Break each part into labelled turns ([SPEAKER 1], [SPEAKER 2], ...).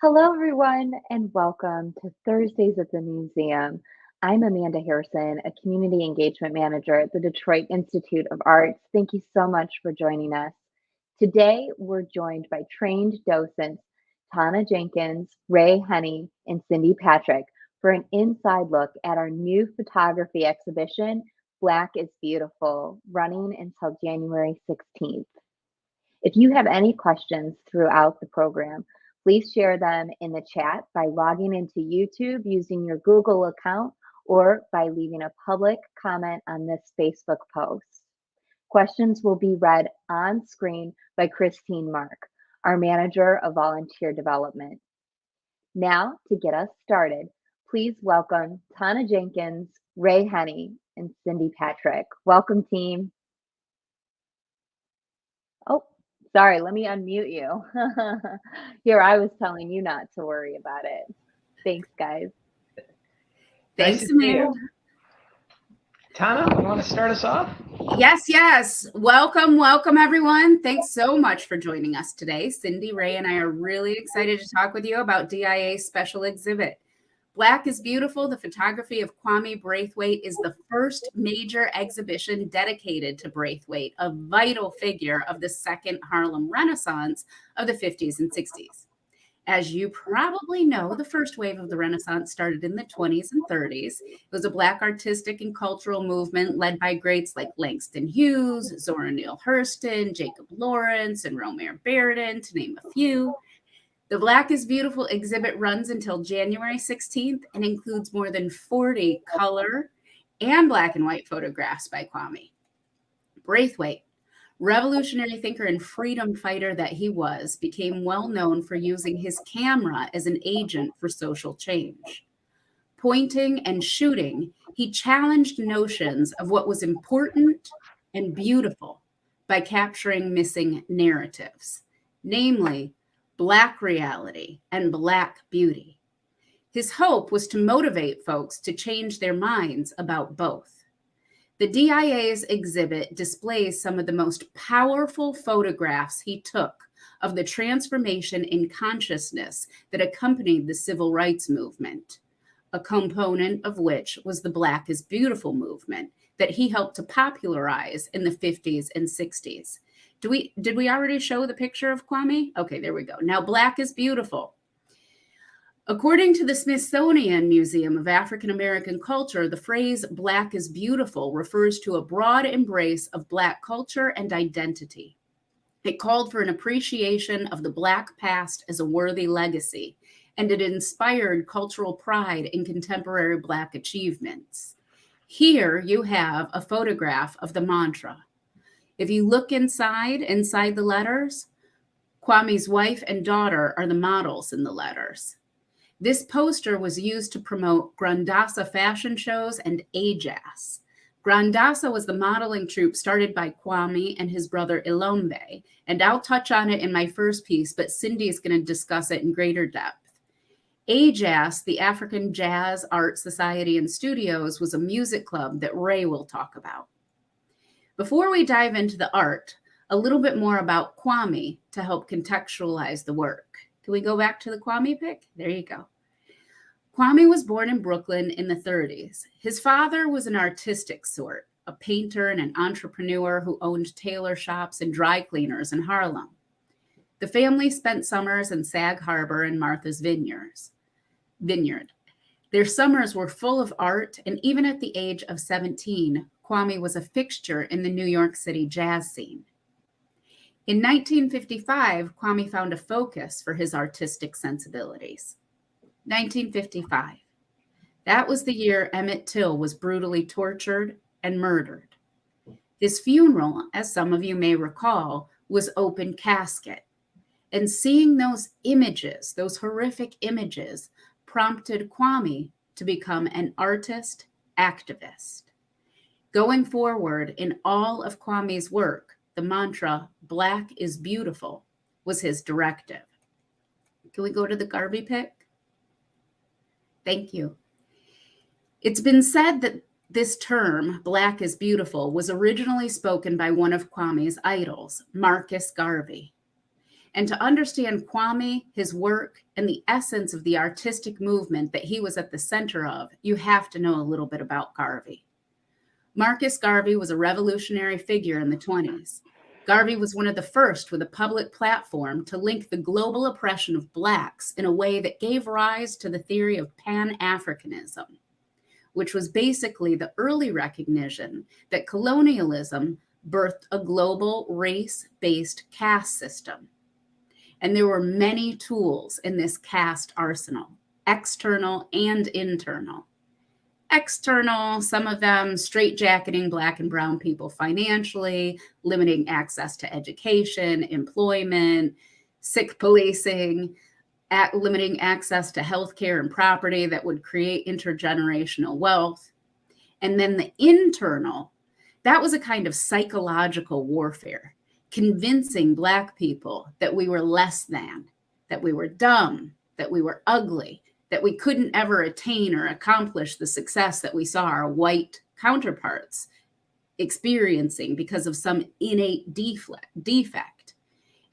[SPEAKER 1] Hello, everyone, and welcome to Thursdays at the Museum. I'm Amanda Harrison, a Community Engagement Manager at the Detroit Institute of Arts. Thank you so much for joining us. Today, we're joined by trained docents Tana Jenkins, Ray Henney, and Cindy Patrick for an inside look at our new photography exhibition, Black is Beautiful, running until January 16th. If you have any questions throughout the program, please share them in the chat by logging into YouTube using your Google account or by leaving a public comment on this Facebook post. Questions will be read on screen by Christine Mark, our Manager of Volunteer Development. Now, to get us started, please welcome Tana Jenkins, Ray Henney, and Cindy Patrick. Welcome, team. Oh, sorry, let me unmute you. Here, I was telling you not to worry about it. Thanks, guys.
[SPEAKER 2] Thanks, Amanda.
[SPEAKER 3] Tana, you want to start us off?
[SPEAKER 2] Yes. Welcome, everyone. Thanks so much for joining us today. Cindy, Ray, and I are really excited to talk with you about DIA's special exhibit. Black is Beautiful, the photography of Kwame Brathwaite, is the first major exhibition dedicated to Brathwaite, a vital figure of the second Harlem Renaissance of the 50s and 60s. As you probably know, the first wave of the Renaissance started in the 20s and 30s. It was a Black artistic and cultural movement led by greats like Langston Hughes, Zora Neale Hurston, Jacob Lawrence, and Romare Bearden, to name a few. The Black is Beautiful exhibit runs until January 16th and includes more than 40 color and black and white photographs by Kwame. Brathwaite, revolutionary thinker and freedom fighter that he was, became well known for using his camera as an agent for social change. Pointing and shooting, he challenged notions of what was important and beautiful by capturing missing narratives, namely Black reality and Black beauty. His hope was to motivate folks to change their minds about both. The DIA's exhibit displays some of the most powerful photographs he took of the transformation in consciousness that accompanied the civil rights movement, a component of which was the Black is Beautiful movement that he helped to popularize in the 50s and 60s. Did we already show the picture of Kwame? Okay, there we go. Now, Black is Beautiful. According to the Smithsonian Museum of African American Culture, the phrase Black is Beautiful refers to a broad embrace of Black culture and identity. It called for an appreciation of the Black past as a worthy legacy, and it inspired cultural pride in contemporary Black achievements. Here you have a photograph of the mantra. If you look inside the letters, Kwame's wife and daughter are the models in the letters. This poster was used to promote Grandassa fashion shows and Ajas. Grandassa was the modeling troupe started by Kwame and his brother Alambe, and I'll touch on it in my first piece, but Cindy is going to discuss it in greater depth. Ajas, the African Jazz Art Society and Studios, was a music club that Ray will talk about. Before we dive into the art, a little bit more about Kwame to help contextualize the work. Can we go back to the Kwame pic? There you go. Kwame was born in Brooklyn in the 30s. His father was an artistic sort, a painter and an entrepreneur who owned tailor shops and dry cleaners in Harlem. The family spent summers in Sag Harbor and Martha's Vineyard. Their summers were full of art, and even at the age of 17, Kwame was a fixture in the New York City jazz scene. In 1955, Kwame found a focus for his artistic sensibilities. 1955. That was the year Emmett Till was brutally tortured and murdered. His funeral, as some of you may recall, was open casket. And seeing those images, those horrific images, prompted Kwame to become an artist activist. Going forward in all of Kwame's work, the mantra, Black is Beautiful, was his directive. Can we go to the Garvey pic? Thank you. It's been said that this term, Black is Beautiful, was originally spoken by one of Kwame's idols, Marcus Garvey. And to understand Kwame, his work, and the essence of the artistic movement that he was at the center of, you have to know a little bit about Garvey. Marcus Garvey was a revolutionary figure in the 20s. Garvey was one of the first with a public platform to link the global oppression of Blacks in a way that gave rise to the theory of Pan-Africanism, which was basically the early recognition that colonialism birthed a global race-based caste system. And there were many tools in this caste arsenal, external and internal. External, some of them straitjacketing Black and brown people financially, limiting access to education, employment, sick policing, limiting access to healthcare and property that would create intergenerational wealth. And then the internal, that was a kind of psychological warfare, convincing Black people that we were less than, that we were dumb, that we were ugly, that we couldn't ever attain or accomplish the success that we saw our white counterparts experiencing because of some innate defect.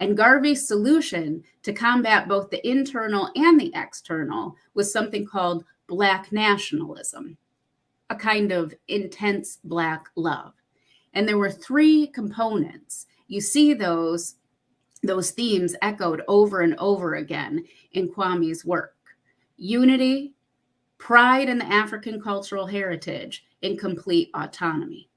[SPEAKER 2] And Garvey's solution to combat both the internal and the external was something called Black nationalism, a kind of intense Black love. And there were three components. You see those themes echoed over and over again in Kwame's work. Unity, pride in the African cultural heritage, and complete autonomy.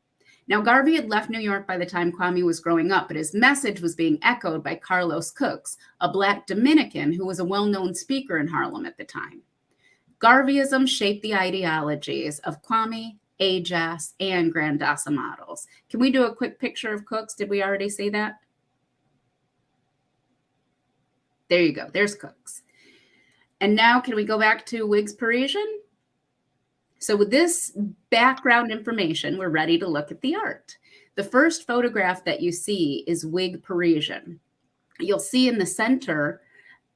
[SPEAKER 2] Now, Garvey had left New York by the time Kwame was growing up, but his message was being echoed by Carlos Cooks, a Black Dominican who was a well-known speaker in Harlem at the time. Garveyism shaped the ideologies of Kwame, Ajas, and Grandassa models. Can we do a quick picture of Cooks? Did we already say that? There you go. There's Cooks. And now can we go back to Whigs Parisian? So with this background information, we're ready to look at the art. The first photograph that you see is Whig Parisian. You'll see in the center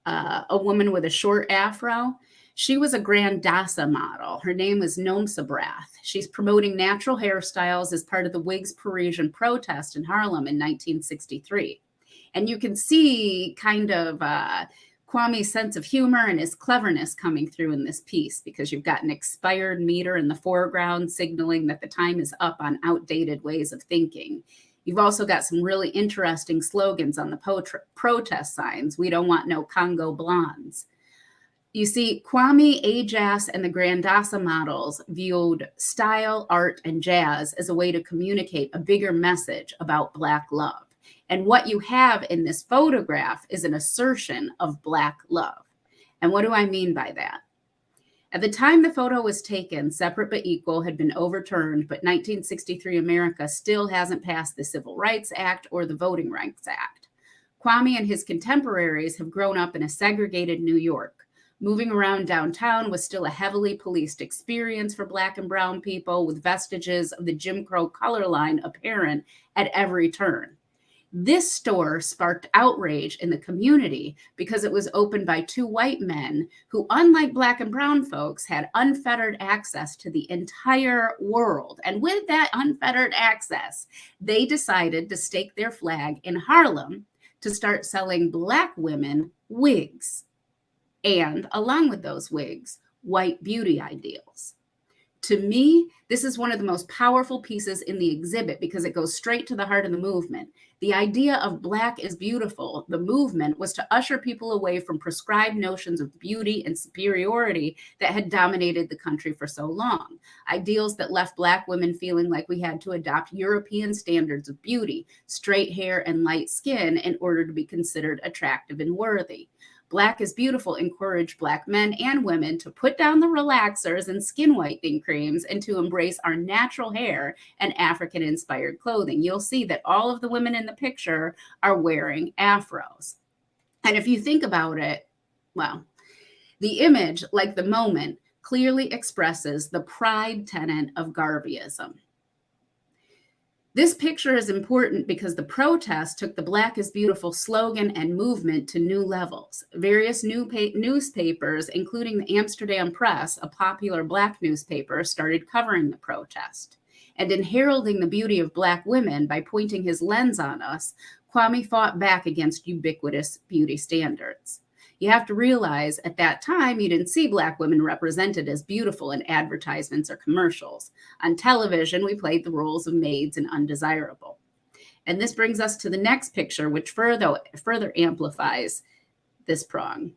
[SPEAKER 2] a woman with a short afro. She was a Grandassa model. Her name is Nomsa Brath. She's promoting natural hairstyles as part of the Whigs Parisian protest in Harlem in 1963. And you can see kind of Kwame's sense of humor and his cleverness coming through in this piece, because you've got an expired meter in the foreground signaling that the time is up on outdated ways of thinking. You've also got some really interesting slogans on the protest signs. We don't want no Congo blondes. You see, Kwame, Ajas, and the Grandassa models viewed style, art, and jazz as a way to communicate a bigger message about Black love. And what you have in this photograph is an assertion of Black love. And what do I mean by that? At the time the photo was taken, separate but equal had been overturned, but 1963 America still hasn't passed the Civil Rights Act or the Voting Rights Act. Kwame and his contemporaries have grown up in a segregated New York. Moving around downtown was still a heavily policed experience for Black and brown people, with vestiges of the Jim Crow color line apparent at every turn. This store sparked outrage in the community because it was opened by two white men who, unlike Black and brown folks, had unfettered access to the entire world. And with that unfettered access, they decided to stake their flag in Harlem to start selling Black women wigs. And along with those wigs, white beauty ideals. To me, this is one of the most powerful pieces in the exhibit because it goes straight to the heart of the movement. The idea of Black is beautiful, the movement, was to usher people away from prescribed notions of beauty and superiority that had dominated the country for so long. Ideals that left Black women feeling like we had to adopt European standards of beauty, straight hair and light skin, in order to be considered attractive and worthy. Black is Beautiful encouraged Black men and women to put down the relaxers and skin whitening creams and to embrace our natural hair and African-inspired clothing. You'll see that all of the women in the picture are wearing afros. And if you think about it, well, the image, like the moment, clearly expresses the pride tenet of Garveyism. This picture is important because the protest took the Black is Beautiful slogan and movement to new levels. Various newspapers, including the Amsterdam Press, a popular Black newspaper, started covering the protest. And in heralding the beauty of Black women by pointing his lens on us, Kwame fought back against ubiquitous beauty standards. You have to realize at that time, you didn't see Black women represented as beautiful in advertisements or commercials. On television, we played the roles of maids and undesirable. And this brings us to the next picture, which further amplifies this prong.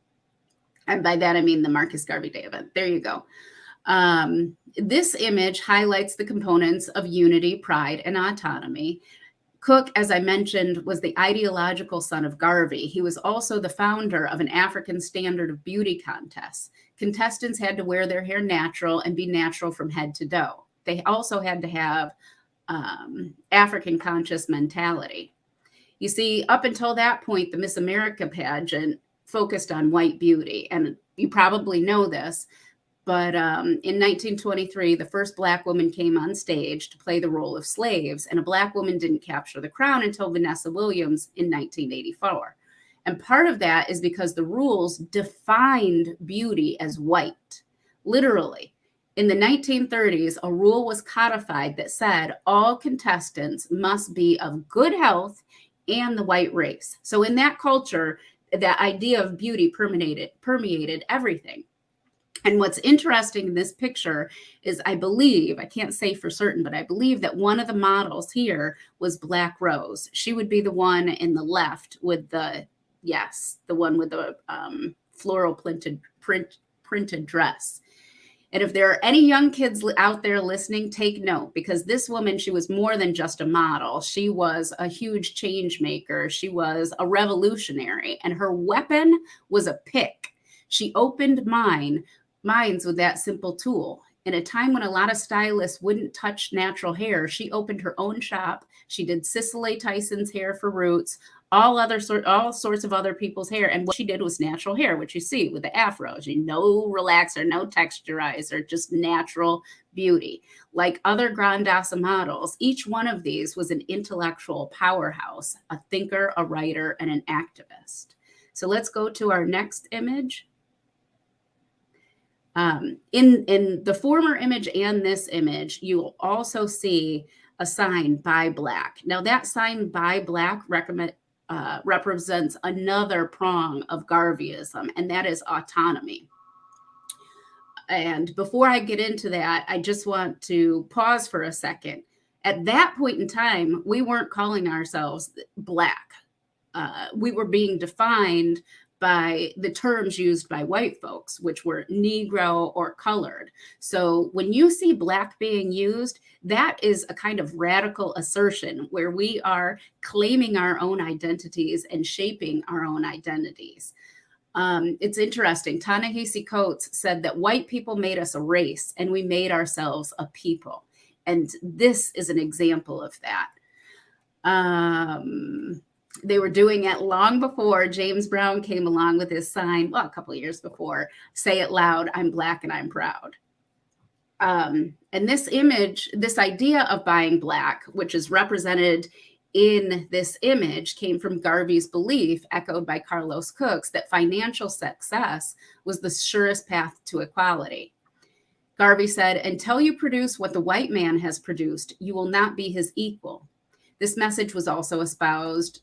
[SPEAKER 2] And by that, I mean the Marcus Garvey Day event. There you go. This image highlights the components of unity, pride, and autonomy. Cook, as I mentioned, was the ideological son of Garvey. He was also the founder of an African standard of beauty contest. Contestants had to wear their hair natural and be natural from head to toe. They also had to have African conscious mentality. You see, up until that point, the Miss America pageant focused on white beauty. And you probably know this, but in 1923, the first Black woman came on stage to play the role of slaves, and a Black woman didn't capture the crown until Vanessa Williams in 1984. And part of that is because the rules defined beauty as white, literally. In the 1930s, a rule was codified that said all contestants must be of good health and the white race. So in that culture, that idea of beauty permeated everything. And what's interesting in this picture is I can't say for certain, but I believe that one of the models here was Black Rose. She would be the one in the left with the one with the floral printed dress. And if there are any young kids out there listening, take note, because this woman, she was more than just a model. She was a huge change maker. She was a revolutionary, and her weapon was a pick. She opened minds with that simple tool. In a time when a lot of stylists wouldn't touch natural hair, she opened her own shop. She did Cicely Tyson's hair for Roots, all sorts of other people's hair. And what she did was natural hair, which you see with the afros. No relaxer, no texturizer, just natural beauty. Like other Grandassa models, each one of these was an intellectual powerhouse, a thinker, a writer, and an activist. So let's go to our next image. In the former image and this image, you'll also see a sign "Buy Black." Now, that sign "Buy Black" represents another prong of Garveyism, and that is autonomy. And before I get into that, I just want to pause for a second. At that point in time, we weren't calling ourselves Black. We were being defined by the terms used by white folks, which were Negro or colored. So when you see Black being used, that is a kind of radical assertion where we are claiming our own identities and shaping our own identities. It's interesting. Ta-Nehisi Coates said that white people made us a race and we made ourselves a people. And this is an example of that. They were doing it long before James Brown came along with his sign, well, a couple of years before, "Say it loud, I'm Black and I'm proud." And this image, this idea of buying Black, which is represented in this image, came from Garvey's belief, echoed by Carlos Cook's, that financial success was the surest path to equality. Garvey said, "Until you produce what the white man has produced, you will not be his equal." This message was also espoused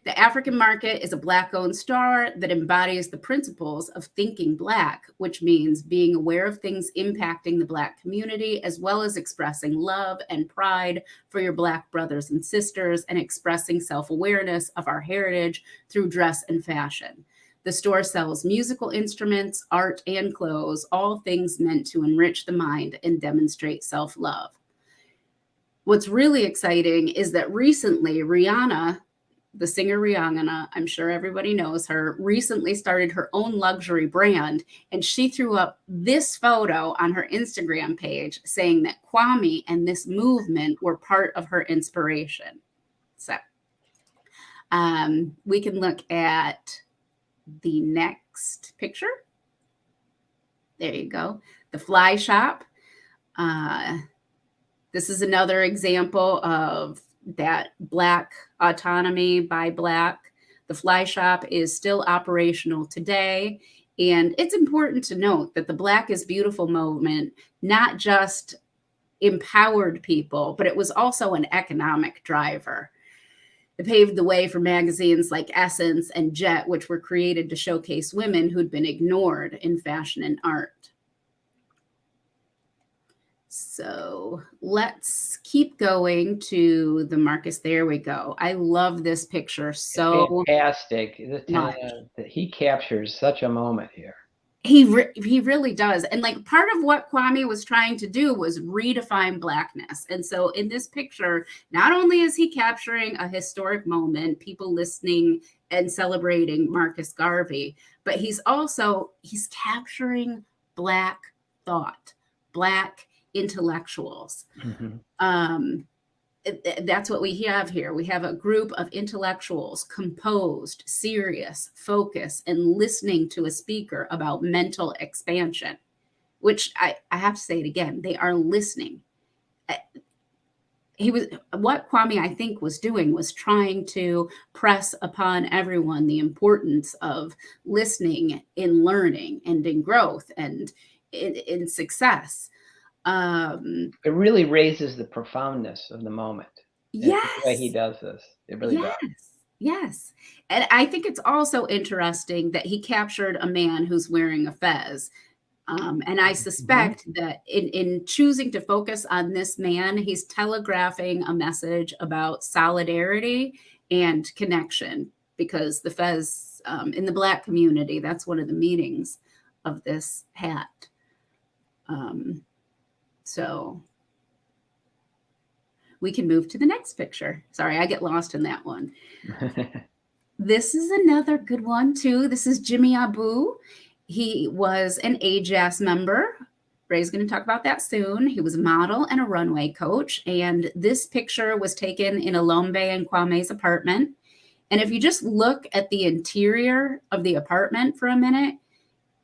[SPEAKER 2] The African market is a Black-owned store that embodies the principles of thinking Black, which means being aware of things impacting the Black community, as well as expressing love and pride for your Black brothers and sisters, and expressing self-awareness of our heritage through dress and fashion. The store sells musical instruments, art, and clothes, all things meant to enrich the mind and demonstrate self-love. What's really exciting is that recently Rihanna, the singer Rihanna, I'm sure everybody knows her, recently started her own luxury brand, and she threw up this photo on her Instagram page saying that Kwame and this movement were part of her inspiration. So we can look at the next picture. There you go. The Fly Shop. This is another example of that Black autonomy by Black. The Fly Shop is still operational today. And it's important to note that the Black is Beautiful movement not just empowered people, but it was also an economic driver. It paved the way for magazines like Essence and Jet, which were created to showcase women who'd been ignored in fashion and art. So let's keep going to the Marcus. There we go. I love this picture so
[SPEAKER 3] fantastic.
[SPEAKER 2] much.
[SPEAKER 3] He captures such a moment here.
[SPEAKER 2] He really does. And like part of what Kwame was trying to do was redefine Blackness. And so in this picture, not only is he capturing a historic moment, people listening and celebrating Marcus Garvey, but he's capturing Black thought, Black intellectuals.
[SPEAKER 3] Mm-hmm.
[SPEAKER 2] That's what we have here. We have a group of intellectuals, composed, serious, focused, and listening to a speaker about mental expansion, which I have to say it again, they are listening. What Kwame, I think, was doing was trying to press upon everyone the importance of listening in learning and in growth and in success.
[SPEAKER 3] It really raises the profoundness of the moment.
[SPEAKER 2] Yes.
[SPEAKER 3] The way he does this. It really does.
[SPEAKER 2] Yes. And I think it's also interesting that he captured a man who's wearing a fez. And I suspect that in choosing to focus on this man, he's telegraphing a message about solidarity and connection, because the fez in the Black community, that's one of the meanings of this hat. So we can move to the next picture. Sorry, I get lost in that one. This is another good one too. This is Jimmy Abu. He was an AJAS member. Ray's going to talk about that soon. He was a model and a runway coach. And this picture was taken in Alambe and Kwame's apartment. And if you just look at the interior of the apartment for a minute,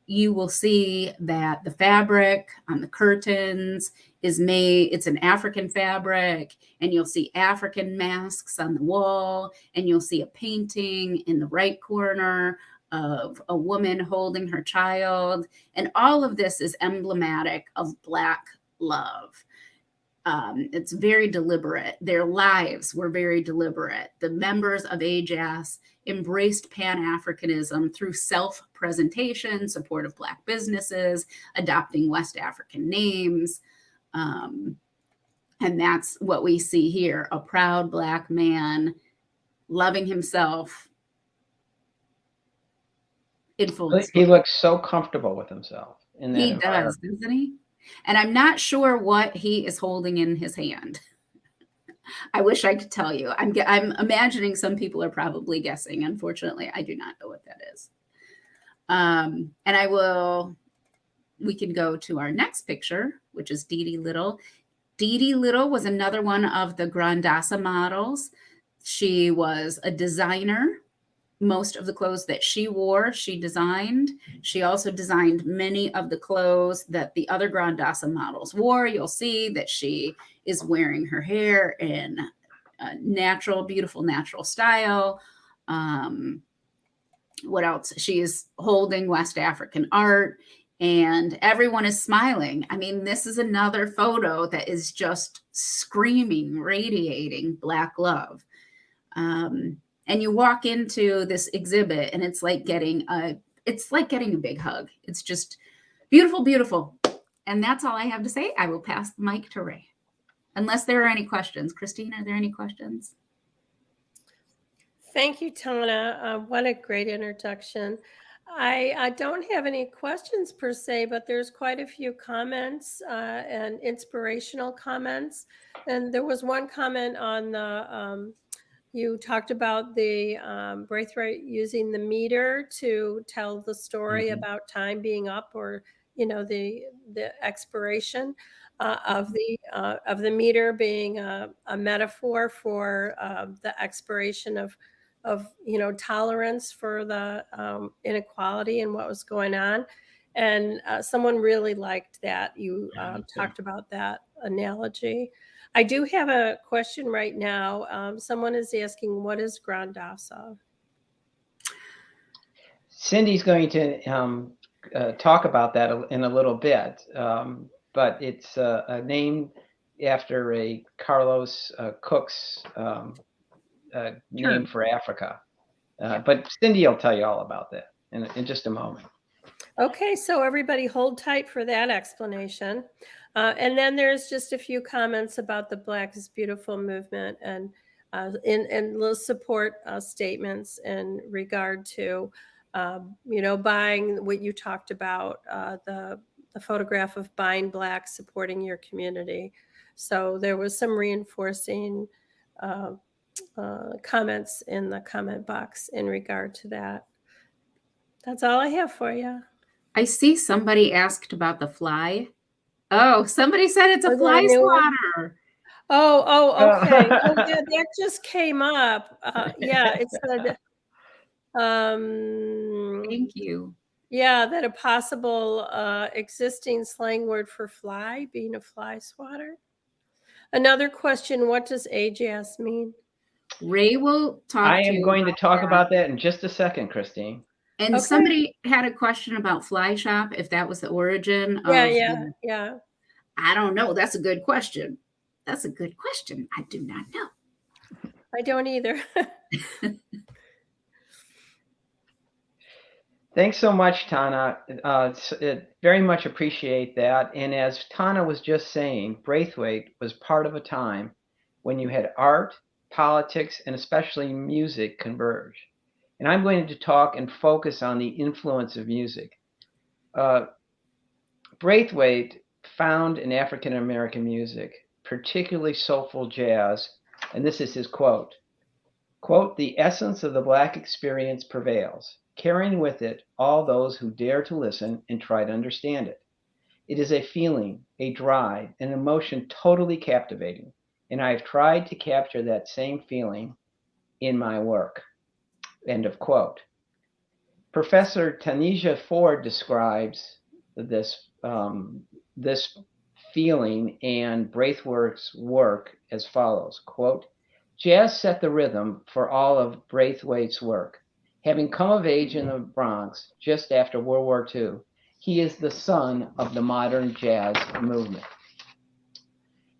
[SPEAKER 2] you will see that the fabric on the curtains is it's an African fabric, and you'll see African masks on the wall, and you'll see a painting in the right corner of a woman holding her child. And all of this is emblematic of Black love. It's very deliberate. Their lives were very deliberate. The members of AJAS embraced Pan-Africanism through self-presentation, support of Black businesses, adopting West African names. And that's what we see here, a proud Black man loving himself in full.
[SPEAKER 3] He looks so comfortable with himself in that environment.
[SPEAKER 2] Does, doesn't he? And I'm not sure what he is holding in his hand. I wish I could tell you. I'm imagining some people are probably guessing. Unfortunately, I do not know what that is. And we can go to our next picture, which is Dee Dee Little. Dee Dee Little was another one of the Grandassa models. She was a designer. Most of the clothes that she wore, she designed. She also designed many of the clothes that the other Grandassa models wore. You'll see that she is wearing her hair in a natural, beautiful, natural style. What else? She is holding West African art, and everyone is smiling. I mean, this is another photo that is just screaming, radiating Black love. And you walk into this exhibit and it's like getting a big hug. It's just beautiful, beautiful. And that's all I have to say. I will pass the mic to Ray. Unless there are any questions. Christine, are there any questions?
[SPEAKER 4] Thank you, Tana. What a great introduction. I don't have any questions per se, but there's quite a few comments and inspirational comments. And there was one comment on the you talked about the Brathwaite using the meter to tell the story about time being up, or the expiration of the meter being a metaphor for the expiration of tolerance for the inequality and what was going on. And someone really liked that you talked about that analogy. I do have a question right now. Someone is asking, what is Grandassa?
[SPEAKER 3] Cindy's going to talk about that in a little bit, but it's a name after a Carlos Cook's name for Africa. But Cindy will tell you all about that in just a moment.
[SPEAKER 4] Okay, so everybody hold tight for that explanation. And then there's just a few comments about the Black is Beautiful movement and little support statements in regard to, buying what you talked about, the photograph of buying Black, supporting your community. So there was some reinforcing comments in the comment box in regard to that. That's all I have for you.
[SPEAKER 2] I see somebody asked about the fly. Oh, somebody said it's a fly swatter.
[SPEAKER 4] Okay. Oh, yeah, that just came up. Yeah, it said,
[SPEAKER 2] Thank you.
[SPEAKER 4] Yeah, that a possible existing slang word for fly being a fly swatter. Another question, what does AJS mean?
[SPEAKER 2] Ray will talk
[SPEAKER 3] I
[SPEAKER 2] to you.
[SPEAKER 3] am going to talk about that in just a second, Christine.
[SPEAKER 2] And somebody had a question about fly shop, if that was the origin of
[SPEAKER 4] Yeah.
[SPEAKER 2] I don't know. That's a good question. That's a good question. I do not know.
[SPEAKER 4] I don't either.
[SPEAKER 3] Thanks so much, Tana. Very much appreciate that. And as Tana was just saying, Brathwaite was part of a time when you had art, politics, and especially music converge. And I'm going to talk and focus on the influence of music. Brathwaite found in African American music, particularly soulful jazz, and this is his quote, "The essence of the Black experience prevails, carrying with it all those who dare to listen and try to understand it. It is a feeling, a drive, an emotion totally captivating, and I have tried to capture that same feeling in my work." End of quote. Professor Tanisha Ford describes this feeling and Braithwaite's work as follows, quote, "Jazz set the rhythm for all of Braithwaite's work. Having come of age in the Bronx just after World War II, he is the son of the modern jazz movement."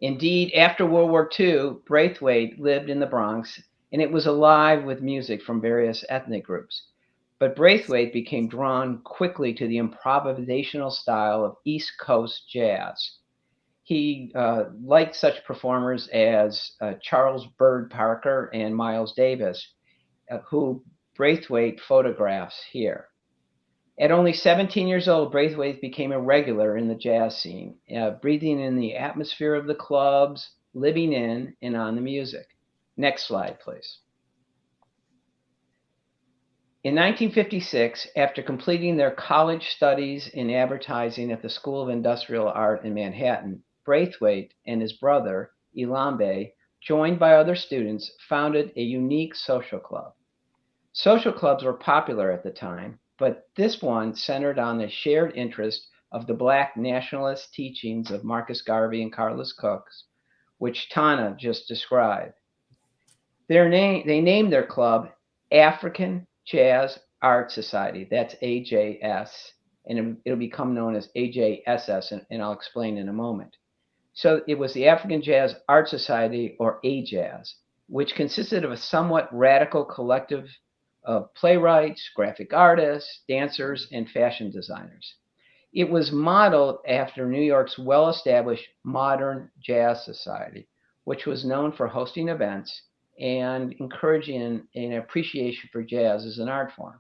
[SPEAKER 3] Indeed, after World War II, Braithwaite lived in the Bronx, and it was alive with music from various ethnic groups. But Braithwaite became drawn quickly to the improvisational style of East Coast jazz. He liked such performers as Charles Bird Parker and Miles Davis, who Braithwaite photographs here. At only 17 years old, Braithwaite became a regular in the jazz scene, breathing in the atmosphere of the clubs, living in and on the music. Next slide, please. In 1956, after completing their college studies in advertising at the School of Industrial Art in Manhattan, Braithwaite and his brother, Alambe, joined by other students, founded a unique social club. Social clubs were popular at the time, but this one centered on the shared interest of the Black nationalist teachings of Marcus Garvey and Carlos Cook's, which Tana just described. They named their club African Jazz Art Society. That's AJS, and it'll become known as AJSS, and I'll explain in a moment. So it was the African Jazz Art Society, or AJAZ, which consisted of a somewhat radical collective of playwrights, graphic artists, dancers, and fashion designers. It was modeled after New York's well-established Modern Jazz Society, which was known for hosting events and encouraging an appreciation for jazz as an art form.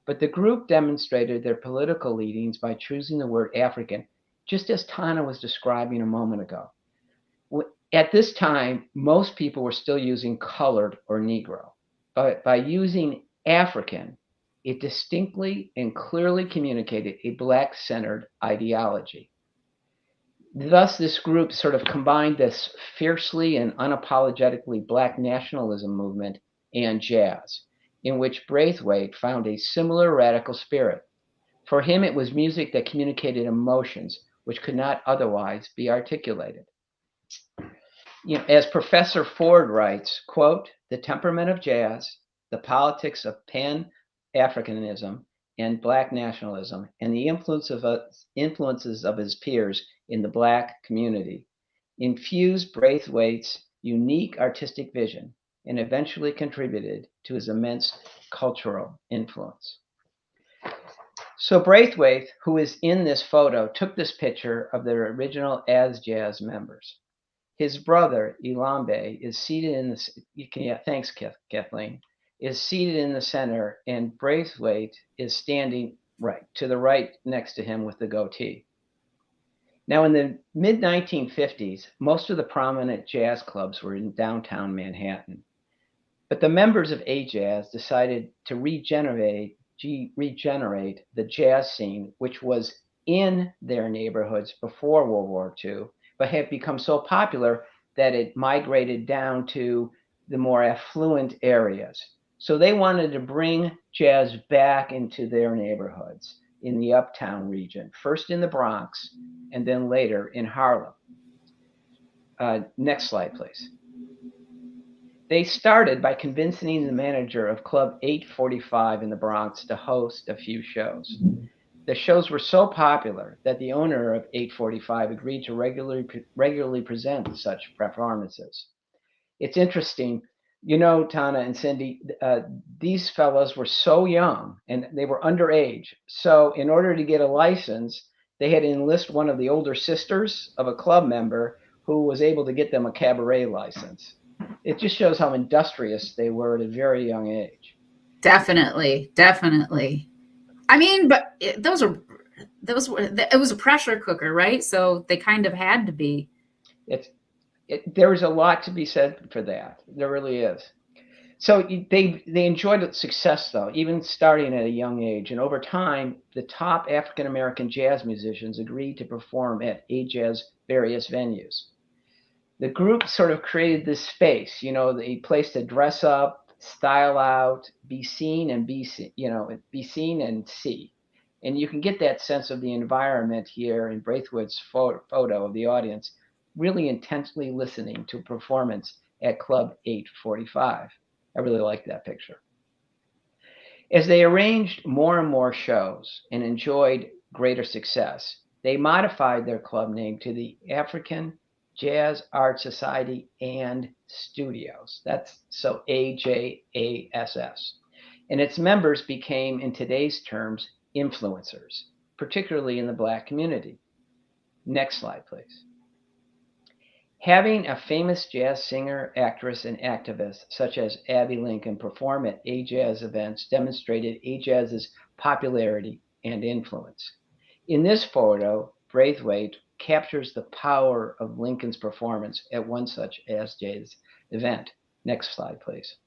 [SPEAKER 3] But the group demonstrated their political leanings by choosing the word African, just as Tana was describing a moment ago. At this time, most people were still using colored or Negro. But by using African, it distinctly and clearly communicated a Black-centered ideology. Thus, this group sort of combined this fiercely and unapologetically Black nationalism movement and jazz, in which Braithwaite found a similar radical spirit. For him, it was music that communicated emotions which could not otherwise be articulated. As Professor Ford writes, quote, "The temperament of jazz, the politics of Pan-Africanism and Black nationalism, and the influences of his peers in the Black community infused Braithwaite's unique artistic vision and eventually contributed to his immense cultural influence. So Braithwaite, who is in this photo, took this picture of the original As Jazz members. His brother, Alambe, is seated in the, thanks Kathleen, is seated in the center, and Braithwaite is standing to the right next to him with the goatee. Now, in the mid-1950s, most of the prominent jazz clubs were in downtown Manhattan. But the members of A-Jazz decided to regenerate the jazz scene, which was in their neighborhoods before World War II, but had become so popular that it migrated down to the more affluent areas. So they wanted to bring jazz back into their neighborhoods in the uptown region, first in the Bronx and then later in Harlem. Next slide, please. They started by convincing the manager of Club 845 in the Bronx to host a few shows. The shows were so popular that the owner of 845 agreed to regularly present such performances. It's interesting, you know, Tana and Cindy, these fellows were so young and they were underage. So in order to get a license, they had to enlist one of the older sisters of a club member who was able to get them a cabaret license. It just shows how industrious they were at a very young age.
[SPEAKER 2] Definitely. I mean, but it was a pressure cooker, right? So they kind of had to be.
[SPEAKER 3] There is a lot to be said for that. There really is. So they enjoyed success, though, even starting at a young age. And over time, the top African-American jazz musicians agreed to perform at A-Jazz various venues. The group sort of created this space, you know, a place to dress up, style out, be seen and be seen and see. And you can get that sense of the environment here in Braithwaite's photo of the audience, really intensely listening to a performance at Club 845. I really like that picture. As they arranged more and more shows and enjoyed greater success, they modified their club name to the African Jazz Art Society and Studios. That's so AJASS. And its members became, in today's terms, influencers, particularly in the Black community. Next slide, please. Having a famous jazz singer, actress, and activist such as Abbey Lincoln perform at A-Jazz events demonstrated A-Jazz's popularity and influence. In this photo, Braithwaite captures the power of Lincoln's performance at one such A-Jazz event. Next slide, please.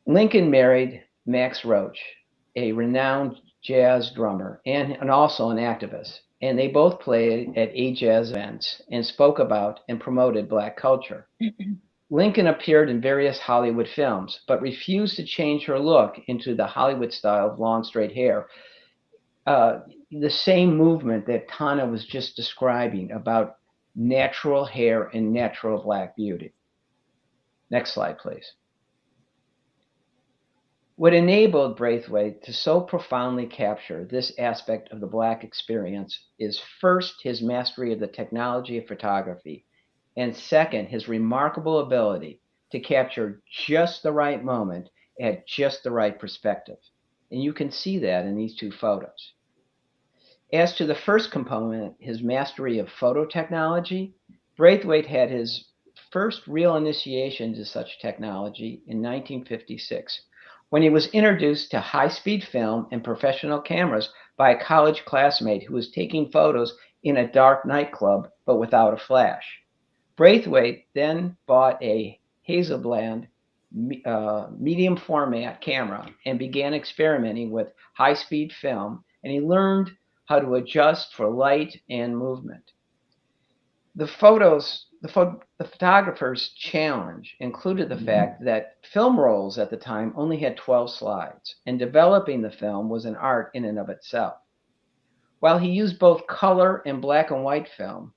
[SPEAKER 3] Lincoln married Max Roach, a renowned jazz drummer and also an activist, and they both played at A-Jazz events and spoke about and promoted Black culture. Lincoln appeared in various Hollywood films, but refused to change her look into the Hollywood style of long straight hair. The same movement that Tana was just describing about natural hair and natural Black beauty. Next slide, please. What enabled Braithwaite to so profoundly capture this aspect of the Black experience is first his mastery of the technology of photography, and second, his remarkable ability to capture just the right moment at just the right perspective. And you can see that in these two photos. As to the first component, his mastery of photo technology, Braithwaite had his first real initiation to such technology in 1956, when he was introduced to high-speed film and professional cameras by a college classmate who was taking photos in a dark nightclub, but without a flash. Braithwaite then bought a Hasselblad medium format camera and began experimenting with high-speed film, and he learned how to adjust for light and movement. The photographer's challenge included the fact that film rolls at the time only had 12 slides, and developing the film was an art in and of itself. While he used both color and black and white film,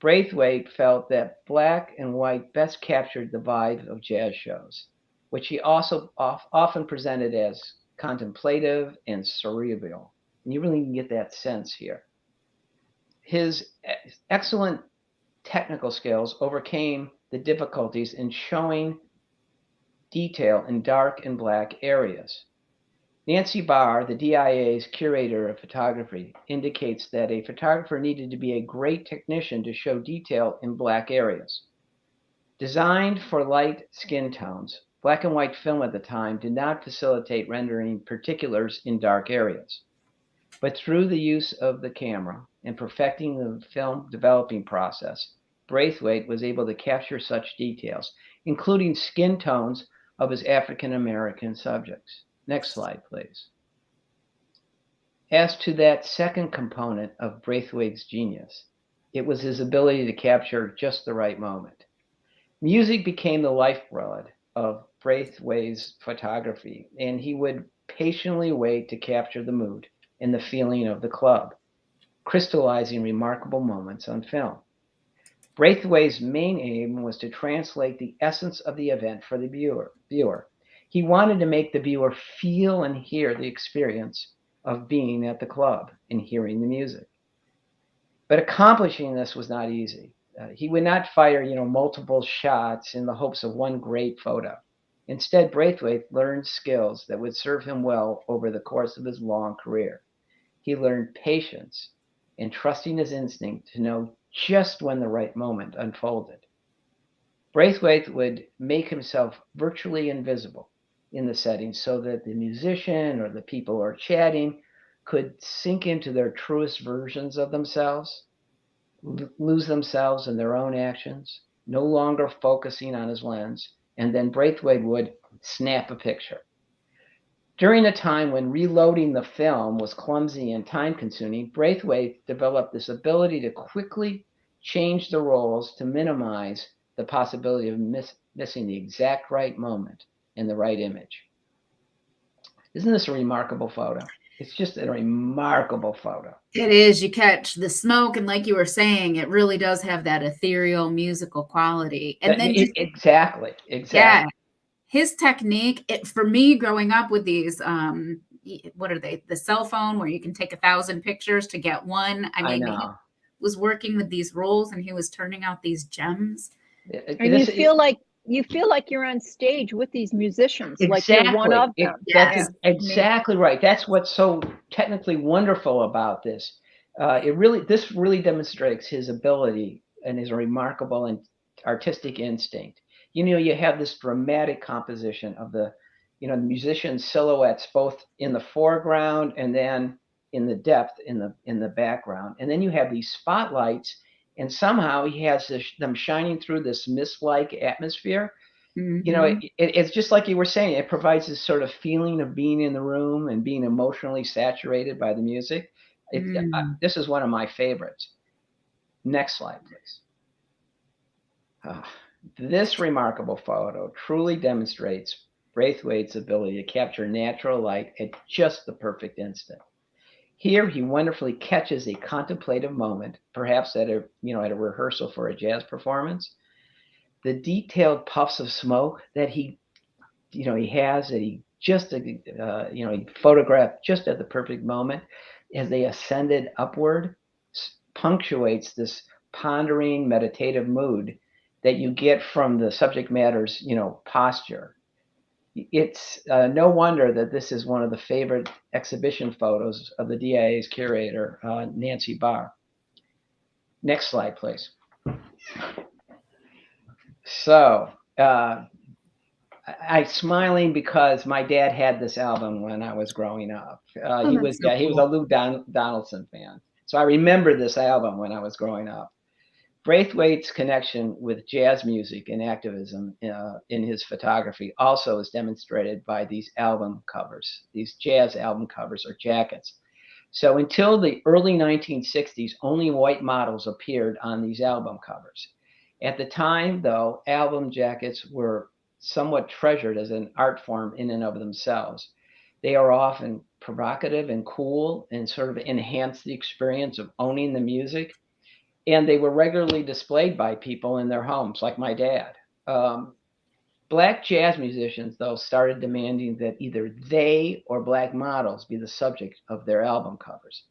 [SPEAKER 3] Braithwaite felt that black and white best captured the vibe of jazz shows, which he also often presented as contemplative and cerebral. And you really can get that sense here. His excellent technical skills overcame the difficulties in showing detail in dark and black areas. Nancy Barr, the DIA's curator of photography, indicates that a photographer needed to be a great technician to show detail in black areas. Designed for light skin tones, black and white film at the time did not facilitate rendering particulars in dark areas. But through the use of the camera and perfecting the film developing process, Brathwaite was able to capture such details, including skin tones of his African American subjects. Next slide, please. As to that second component of Braithwaite's genius, it was his ability to capture just the right moment. Music became the lifeblood of Braithwaite's photography, and he would patiently wait to capture the mood and the feeling of the club, crystallizing remarkable moments on film. Braithwaite's main aim was to translate the essence of the event for the viewer. He wanted to make the viewer feel and hear the experience of being at the club and hearing the music. But accomplishing this was not easy. He would not fire, multiple shots in the hopes of one great photo. Instead, Braithwaite learned skills that would serve him well over the course of his long career. He learned patience and trusting his instinct to know just when the right moment unfolded. Braithwaite would make himself virtually invisible in the setting so that the musician or the people who are chatting could sink into their truest versions of themselves, lose themselves in their own actions, no longer focusing on his lens, and then Braithwaite would snap a picture. During a time when reloading the film was clumsy and time-consuming, Braithwaite developed this ability to quickly change the roles to minimize the possibility of missing the exact right moment in the right image. Isn't this a remarkable photo? It's just a remarkable photo.
[SPEAKER 2] It is. You catch the smoke, and like you were saying, it really does have that ethereal musical quality. And then
[SPEAKER 3] exactly.
[SPEAKER 2] Yeah, his technique, for me growing up with these, what are they? The cell phone where you can take 1,000 pictures to get one. I mean, he was working with these rolls and he was turning out these gems.
[SPEAKER 5] And you feel like you're on stage with these musicians, like you're one of them.
[SPEAKER 3] That's exactly right. That's what's so technically wonderful about this. This really demonstrates his ability and his remarkable and artistic instinct. You have this dramatic composition of the musicians' silhouettes, both in the foreground and then in the depth in the background, and then you have these spotlights. And somehow he has them shining through this mist-like atmosphere. Mm-hmm. It's just like you were saying, it provides this sort of feeling of being in the room and being emotionally saturated by the music. This is one of my favorites. Next slide, please. This remarkable photo truly demonstrates Braithwaite's ability to capture natural light at just the perfect instant. Here, he wonderfully catches a contemplative moment, perhaps at a rehearsal for a jazz performance. The detailed puffs of smoke that he photographed just at the perfect moment as they ascended upward punctuates this pondering, meditative mood that you get from the subject matter's, posture. It's no wonder that this is one of the favorite exhibition photos of the DIA's curator, Nancy Barr. Next slide, please. So I'm smiling because my dad had this album when I was growing up. He was a Lou Donaldson fan. So I remember this album when I was growing up. Braithwaite's connection with jazz music and activism in his photography also is demonstrated by these album covers, these jazz album covers or jackets. So until the early 1960s, only white models appeared on these album covers. At the time, though, album jackets were somewhat treasured as an art form in and of themselves. They are often provocative and cool and sort of enhance the experience of owning the music. And they were regularly displayed by people in their homes, like my dad. Black jazz musicians, though, started demanding that either they or black models be the subject of their album covers.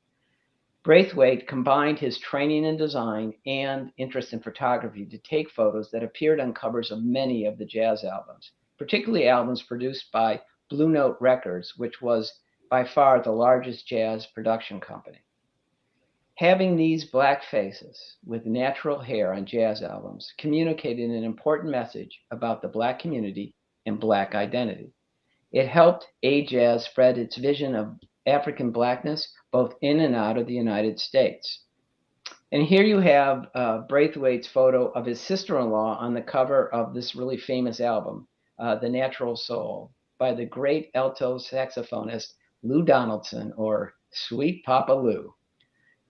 [SPEAKER 3] Brathwaite combined his training in design and interest in photography to take photos that appeared on covers of many of the jazz albums, particularly albums produced by Blue Note Records, which was by far the largest jazz production company. Having these black faces with natural hair on jazz albums communicated an important message about the Black community and Black identity. It helped A-Jazz spread its vision of African Blackness both in and out of the United States. And here you have Brathwaite's photo of his sister-in-law on the cover of this really famous album, The Natural Soul, by the great alto saxophonist Lou Donaldson, or Sweet Papa Lou.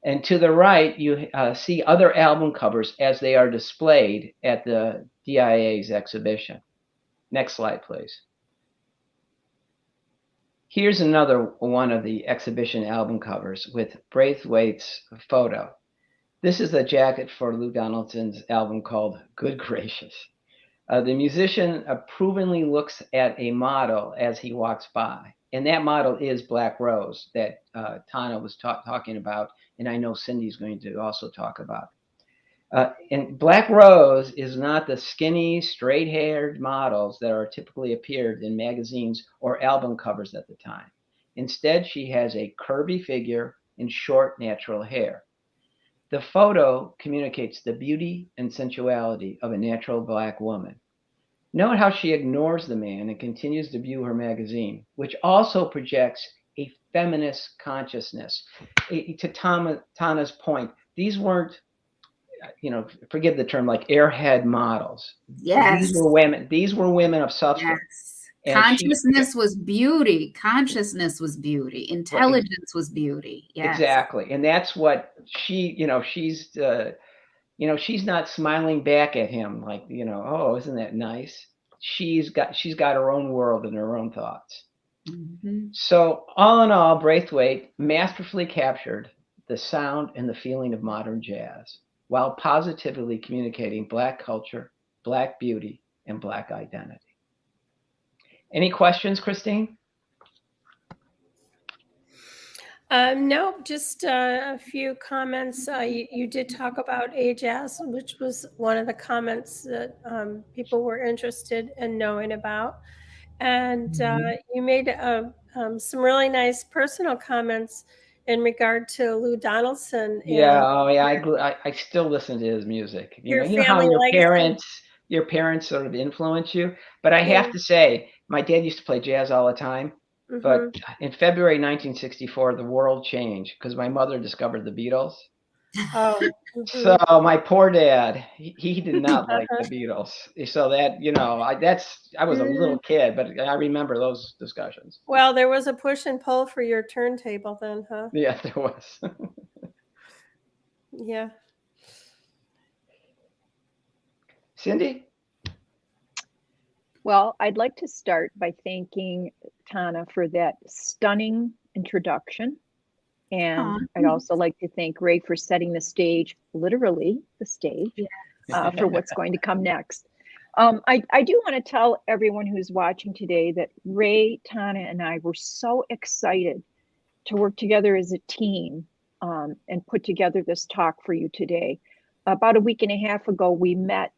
[SPEAKER 3] And to the right, you see other album covers as they are displayed at the DIA's exhibition. Next slide, please. Here's another one of the exhibition album covers with Brathwaite's photo. This is the jacket for Lou Donaldson's album called Good Gracious. The musician approvingly looks at a model as he walks by. And that model is Black Rose that Tana was talking about, and I know Cindy's going to also talk about. And Black Rose is not the skinny, straight-haired models that are typically appeared in magazines or album covers at the time. Instead, she has a curvy figure and short, natural hair. The photo communicates the beauty and sensuality of a natural Black woman. Note how she ignores the man and continues to view her magazine, which also projects a feminist consciousness. To Tana's point, these weren't, forgive the term, like airhead models.
[SPEAKER 2] Yes.
[SPEAKER 3] These were women of substance.
[SPEAKER 2] Yes. Consciousness was beauty. Consciousness was beauty. Intelligence was beauty. Yes.
[SPEAKER 3] Exactly. And that's what she's not smiling back at him like, oh, isn't that nice? She's got her own world and her own thoughts. Mm-hmm. So all in all, Brathwaite masterfully captured the sound and the feeling of modern jazz, while positively communicating Black culture, Black beauty, and Black identity. Any questions, Christine?
[SPEAKER 4] No, just a few comments. You did talk about A-Jazz, which was one of the comments that people were interested in knowing about. And you made some really nice personal comments in regard to Lou Donaldson.
[SPEAKER 3] I still listen to his music. You know how your parents sort of influence you. But I have to say, my dad used to play jazz all the time. Mm-hmm. But in February 1964, the world changed because my mother discovered the Beatles.
[SPEAKER 4] Oh. Mm-hmm.
[SPEAKER 3] So my poor dad, he did not like the Beatles. So that, I was a little kid, but I remember those discussions.
[SPEAKER 4] Well, there was a push and pull for your turntable then, huh?
[SPEAKER 3] Yeah, there was.
[SPEAKER 4] Yeah.
[SPEAKER 3] Cindy?
[SPEAKER 5] Well, I'd like to start by thanking Tana for that stunning introduction. And I'd also like to thank Ray for setting the stage, literally the stage, for what's going to come next. I do want to tell everyone who's watching today that Ray, Tana, and I were so excited to work together as a team and put together this talk for you today. About a week and a half ago, we met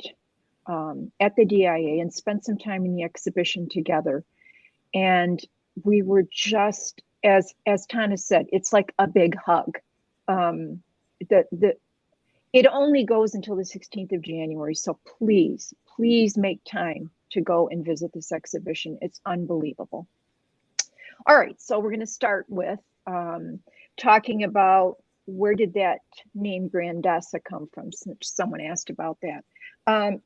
[SPEAKER 5] at the DIA and spent some time in the exhibition together. And we were just, as Tana said, it's like a big hug. It only goes until the 16th of January. So please make time to go and visit this exhibition. It's unbelievable. All right, so we're going to start with talking about where did that name Grandassa come from? Someone asked about that.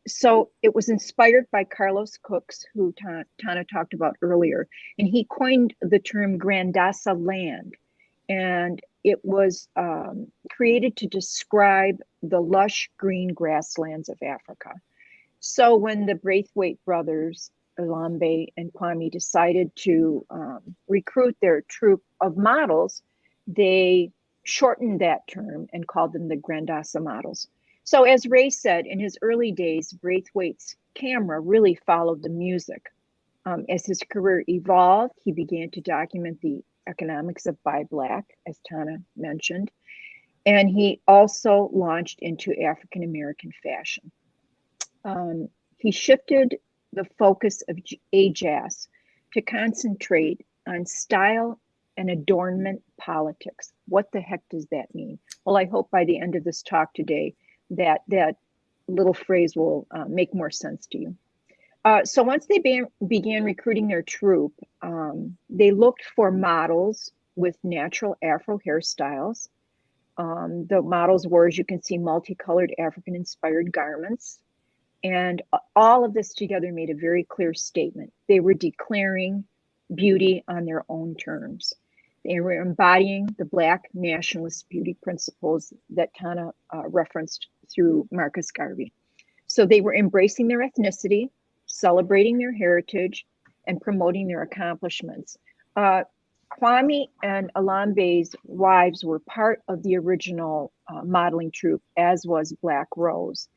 [SPEAKER 5] So it was inspired by Carlos Cooks, who Tana talked about earlier, and he coined the term Grandassa land, and it was created to describe the lush green grasslands of Africa. So when the Brathwaite brothers, Alambe and Kwame, decided to recruit their troupe of models, they shortened that term and called them the Grandassa models. So as Ray said, in his early days, Brathwaite's camera really followed the music. As his career evolved, he began to document the economics of buy black, as Tana mentioned. And he also launched into African American fashion. He shifted the focus of AJAS to concentrate on style and adornment politics. What the heck does that mean? Well, I hope by the end of this talk today that little phrase will make more sense to you. So once they began recruiting their troupe, they looked for models with natural Afro hairstyles. The models were, as you can see, multicolored African-inspired garments. And all of this together made a very clear statement. They were declaring beauty on their own terms. They were embodying the Black nationalist beauty principles that Tana referenced through Marcus Garvey. So they were embracing their ethnicity, celebrating their heritage, and promoting their accomplishments. Kwame and Alambe's wives were part of the original modeling troupe, as was Black Rose.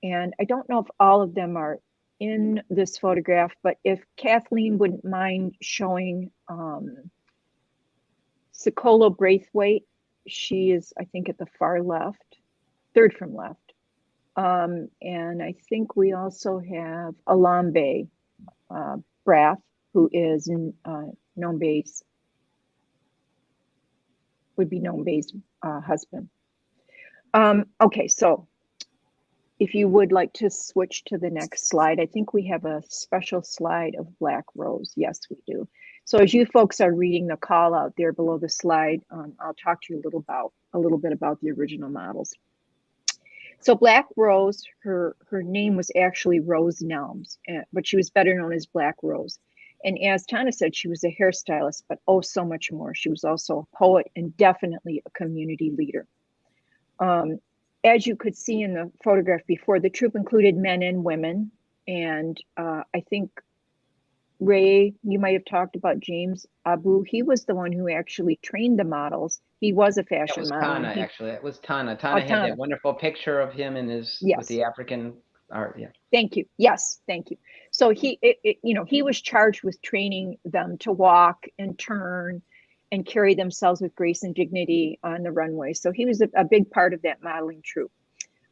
[SPEAKER 5] And I don't know if all of them are in this photograph, but if Kathleen wouldn't mind showing Kwame Brathwaite, she is, I think, at the far left, third from left. And I think we also have Alambe Brath, who is Nombe's, would be Nombe's husband. Okay, so if you would like to switch to the next slide, I think we have a special slide of Black Rose. Yes, we do. So as you folks are reading the call out there below the slide, I'll talk to you a little bit about the original models. So Black Rose, her name was actually Rose Nelms, but she was better known as Black Rose. And as Tana said, she was a hairstylist, but oh, so much more. She was also a poet and definitely a community leader. As you could see in the photograph before, the troupe included men and women. And I think, Ray, you might have talked about James Abu. He was the one who actually trained the models. He was a fashion model.
[SPEAKER 3] Tana, actually. It was Tana. Tana had that wonderful picture of him in his with the African art. Yeah.
[SPEAKER 5] Thank you. Yes, thank you. So he was charged with training them to walk and turn and carry themselves with grace and dignity on the runway. So he was a big part of that modeling troupe.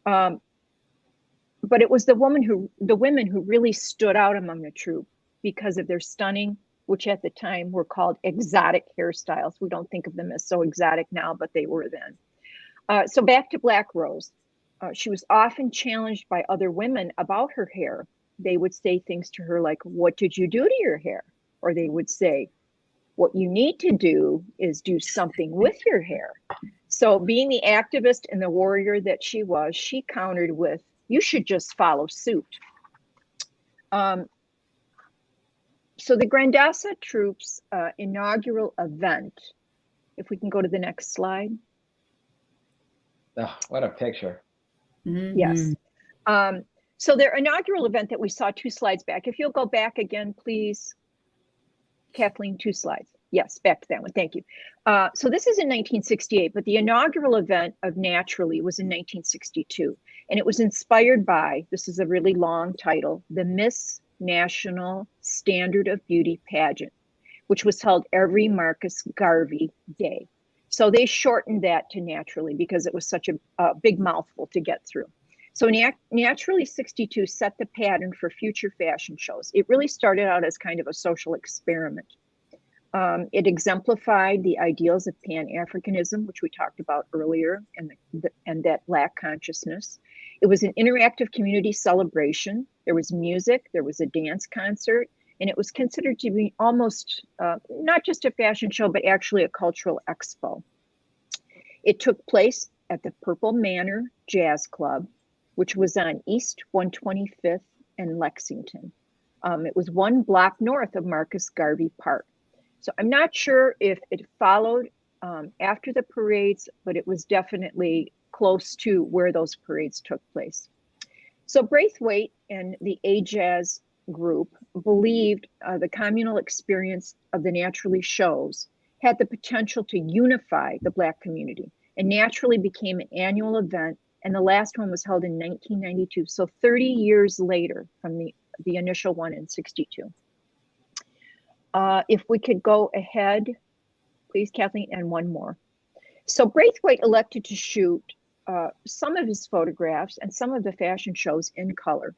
[SPEAKER 5] But it was the women who really stood out among the troupe because of their stunning, which at the time were called exotic hairstyles. We don't think of them as so exotic now, but they were then. So back to Black Rose. She was often challenged by other women about her hair. They would say things to her like, "What did you do to your hair?" Or they would say, "What you need to do is do something with your hair." So being the activist and the warrior that she was, she countered with, "You should just follow suit." So the Grandassa Troupe's inaugural event, if we can go to the next slide.
[SPEAKER 3] Oh, what a picture.
[SPEAKER 2] Mm-hmm.
[SPEAKER 5] Yes. So their inaugural event that we saw 2 slides back, if you'll go back again, please, Kathleen, 2 slides. Yes, back to that one. Thank you. So this is in 1968, but the inaugural event of Naturally was in 1962. And it was inspired by, this is a really long title, the Miss National Standard of Beauty pageant, which was held every Marcus Garvey day. So they shortened that to Naturally because it was such a big mouthful to get through. So Naturally 62 set the pattern for future fashion shows. It really started out as kind of a social experiment. It exemplified the ideals of Pan-Africanism, which we talked about earlier, and that Black consciousness. It was an interactive community celebration. There was music, there was a dance concert, and it was considered to be almost not just a fashion show, but actually a cultural expo. It took place at the Purple Manor Jazz Club, which was on East 125th and Lexington. It was 1 block north of Marcus Garvey Park. So I'm not sure if it followed after the parades, but it was definitely close to where those parades took place. So Brathwaite and the AJAS group believed the communal experience of the Naturally shows had the potential to unify the Black community, and Naturally became an annual event, and the last one was held in 1992, so 30 years later from the initial one in 62. If we could go ahead, please, Kathleen, and one more. So Brathwaite elected to shoot some of his photographs and some of the fashion shows in color.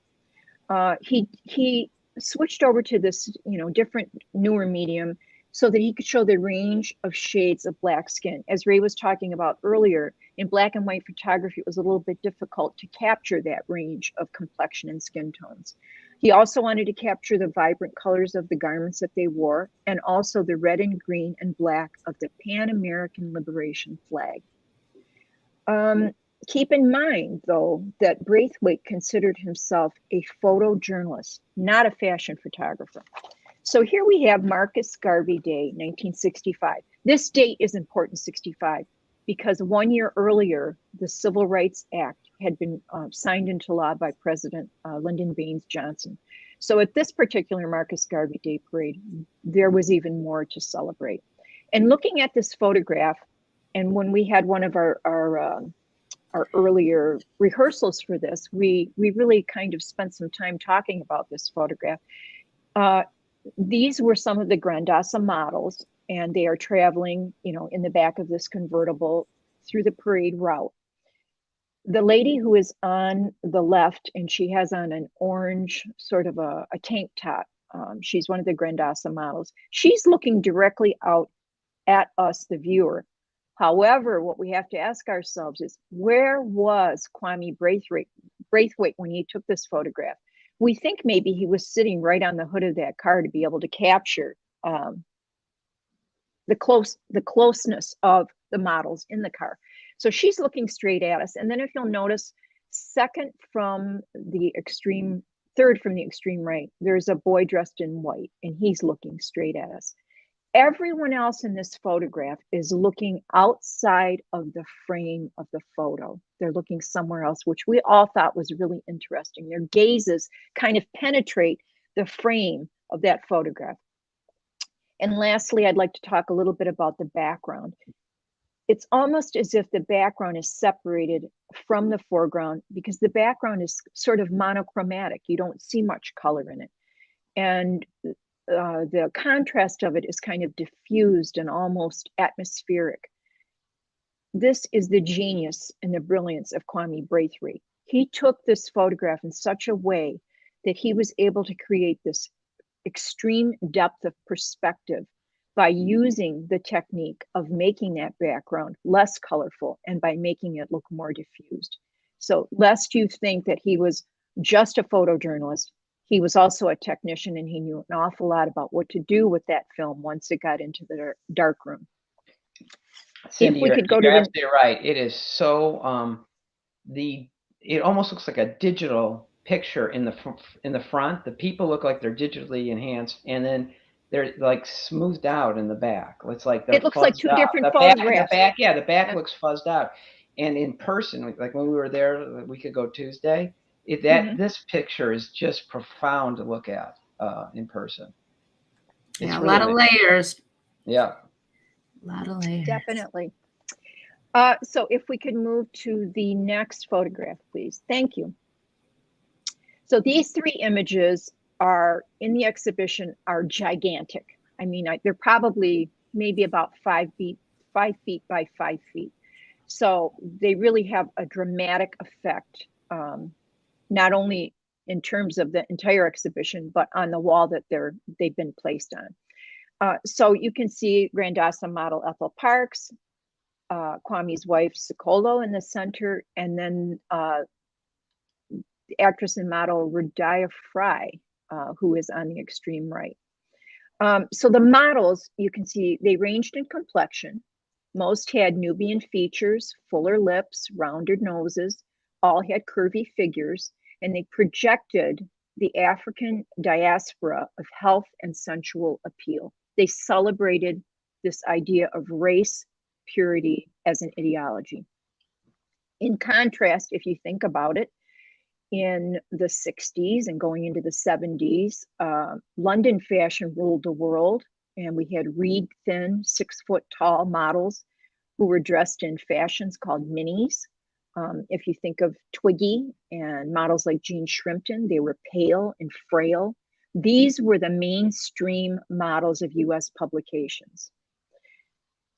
[SPEAKER 5] He switched over to this, different, newer medium so that he could show the range of shades of black skin. As Ray was talking about earlier, in black and white photography, it was a little bit difficult to capture that range of complexion and skin tones. He also wanted to capture the vibrant colors of the garments that they wore, and also the red and green and black of the Pan-American Liberation flag. Keep in mind, though, that Brathwaite considered himself a photojournalist, not a fashion photographer. So here we have Marcus Garvey Day, 1965. This date is important, 65, because 1 year earlier, the Civil Rights Act had been signed into law by President Lyndon Baines Johnson. So at this particular Marcus Garvey Day parade, there was even more to celebrate. And looking at this photograph, and when we had one of our earlier rehearsals for this, we really kind of spent some time talking about this photograph. These were some of the Grandassa models, and they are traveling, in the back of this convertible through the parade route. The lady who is on the left, and she has on an orange sort of a tank top. She's one of the Grandassa models. She's looking directly out at us, the viewer. However, what we have to ask ourselves is, where was Kwame Brathwaite when he took this photograph? We think maybe he was sitting right on the hood of that car to be able to capture the closeness of the models in the car. So she's looking straight at us. And then if you'll notice, third from the extreme right, there's a boy dressed in white, and he's looking straight at us. Everyone else in this photograph is looking outside of the frame of the photo. They're looking somewhere else, which we all thought was really interesting. Their gazes kind of penetrate the frame of that photograph. And lastly, I'd like to talk a little bit about the background. It's almost as if the background is separated from the foreground, because the background is sort of monochromatic. You don't see much color in it. And the contrast of it is kind of diffused and almost atmospheric. This is the genius and the brilliance of Kwame Brathwaite. He took this photograph in such a way that he was able to create this extreme depth of perspective by using the technique of making that background less colorful and by making it look more diffused. So lest you think that he was just a photojournalist, he was also a technician, and he knew an awful lot about what to do with that film once it got into the dark room.
[SPEAKER 3] Cindy, you're absolutely right. It is so it almost looks like a digital picture in the front. The people look like they're digitally enhanced, and then they're like smoothed out in the back. It's like
[SPEAKER 5] it looks like two different photographs.
[SPEAKER 3] The back looks fuzzed out, and in person, like when we were there a week ago Tuesday. This picture is just profound to look at in person.
[SPEAKER 2] Yeah, a lot of layers.
[SPEAKER 3] Yeah.
[SPEAKER 2] A lot of layers.
[SPEAKER 5] Definitely. So if we could move to the next photograph, please. Thank you. So these three images are in the exhibition are gigantic. I mean, they're probably maybe about 5 feet by 5 feet. So they really have a dramatic effect. Not only in terms of the entire exhibition, but on the wall that they've been placed on. So you can see Grandassa model Ethel Parks, Kwame's wife Sokolo in the center, and then the actress and model Rudia Fry, who is on the extreme right. So the models, you can see, they ranged in complexion. Most had Nubian features, fuller lips, rounded noses, all had curvy figures, and they projected the African diaspora of health and sensual appeal. They celebrated this idea of race purity as an ideology. In contrast, if you think about it, in the 60s and going into the 70s, London fashion ruled the world, and we had reed thin, 6 foot tall models who were dressed in fashions called minis. If you think of Twiggy and models like Jean Shrimpton, they were pale and frail. These were the mainstream models of US publications.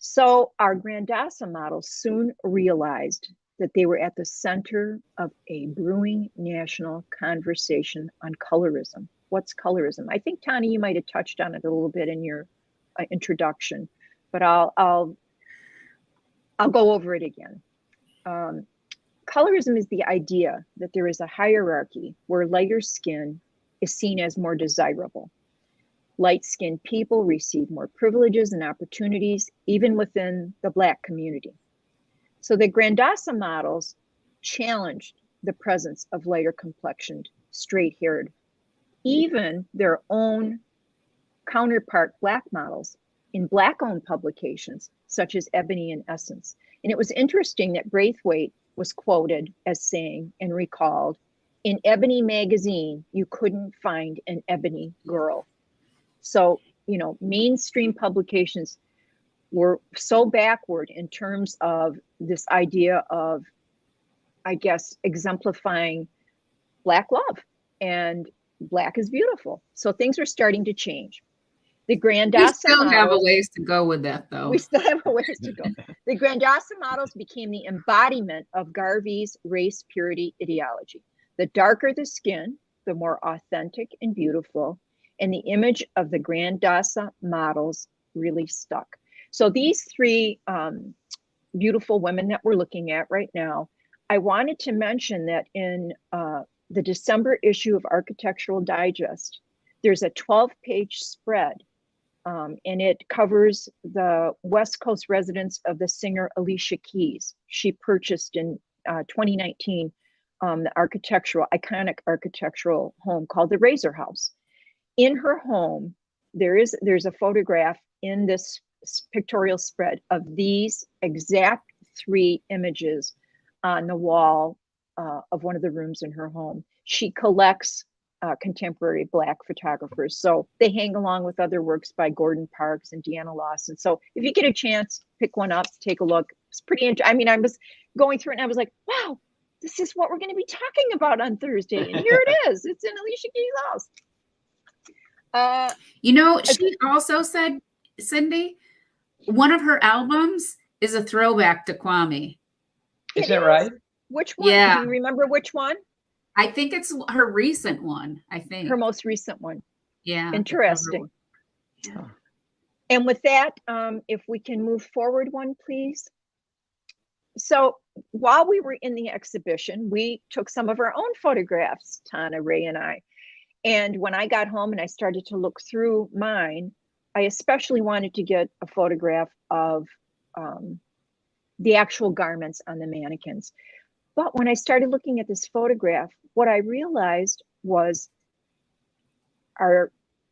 [SPEAKER 5] So our Grandassa models soon realized that they were at the center of a brewing national conversation on colorism. What's colorism? I think, Tana, you might have touched on it a little bit in your introduction, but I'll go over it again. Colorism is the idea that there is a hierarchy where lighter skin is seen as more desirable. Light-skinned people receive more privileges and opportunities, even within the Black community. So the Grandassa models challenged the presence of lighter complexioned, straight-haired, even their own counterpart Black models in Black-owned publications, such as Ebony and Essence. And it was interesting that Brathwaite was quoted as saying and recalled, in Ebony magazine, you couldn't find an ebony girl. So, you know, mainstream publications were so backward in terms of this idea of, I guess, exemplifying Black love and Black is beautiful. So things are starting to change. The Grandassa
[SPEAKER 2] We still have a
[SPEAKER 5] models,
[SPEAKER 2] ways to go with that, though.
[SPEAKER 5] we still have a ways to go. The Grandassa models became the embodiment of Garvey's race purity ideology. The darker the skin, the more authentic and beautiful, and the image of the Grandassa models really stuck. So these three beautiful women that we're looking at right now, I wanted to mention that in the December issue of Architectural Digest, there's a 12-page spread, and it covers the West Coast residence of the singer Alicia Keys. She purchased in 2019 the iconic architectural home called the Razor House. In her home, there's a photograph in this pictorial spread of these exact three images on the wall of one of the rooms in her home. She collects contemporary Black photographers, so they hang along with other works by Gordon Parks and Deanna Lawson. So if you get a chance, pick one up, take a look. It's pretty interesting. I mean, I was going through it and I was like, wow, this is what we're going to be talking about on Thursday. And here it is. It's in Alicia Keys' house.
[SPEAKER 2] You know, she also said, Cindy, one of her albums is a throwback to Kwame.
[SPEAKER 3] Is that right?
[SPEAKER 5] Which one?
[SPEAKER 2] Yeah.
[SPEAKER 5] Do you remember which one?
[SPEAKER 2] I think it's her recent one, I think.
[SPEAKER 5] Her most recent one.
[SPEAKER 2] Yeah.
[SPEAKER 5] Interesting.
[SPEAKER 2] Yeah.
[SPEAKER 5] And with that, if we can move forward one, please. So while we were in the exhibition, we took some of our own photographs, Tana, Ray, and I. And when I got home and I started to look through mine, I especially wanted to get a photograph of the actual garments on the mannequins. But when I started looking at this photograph, what I realized was our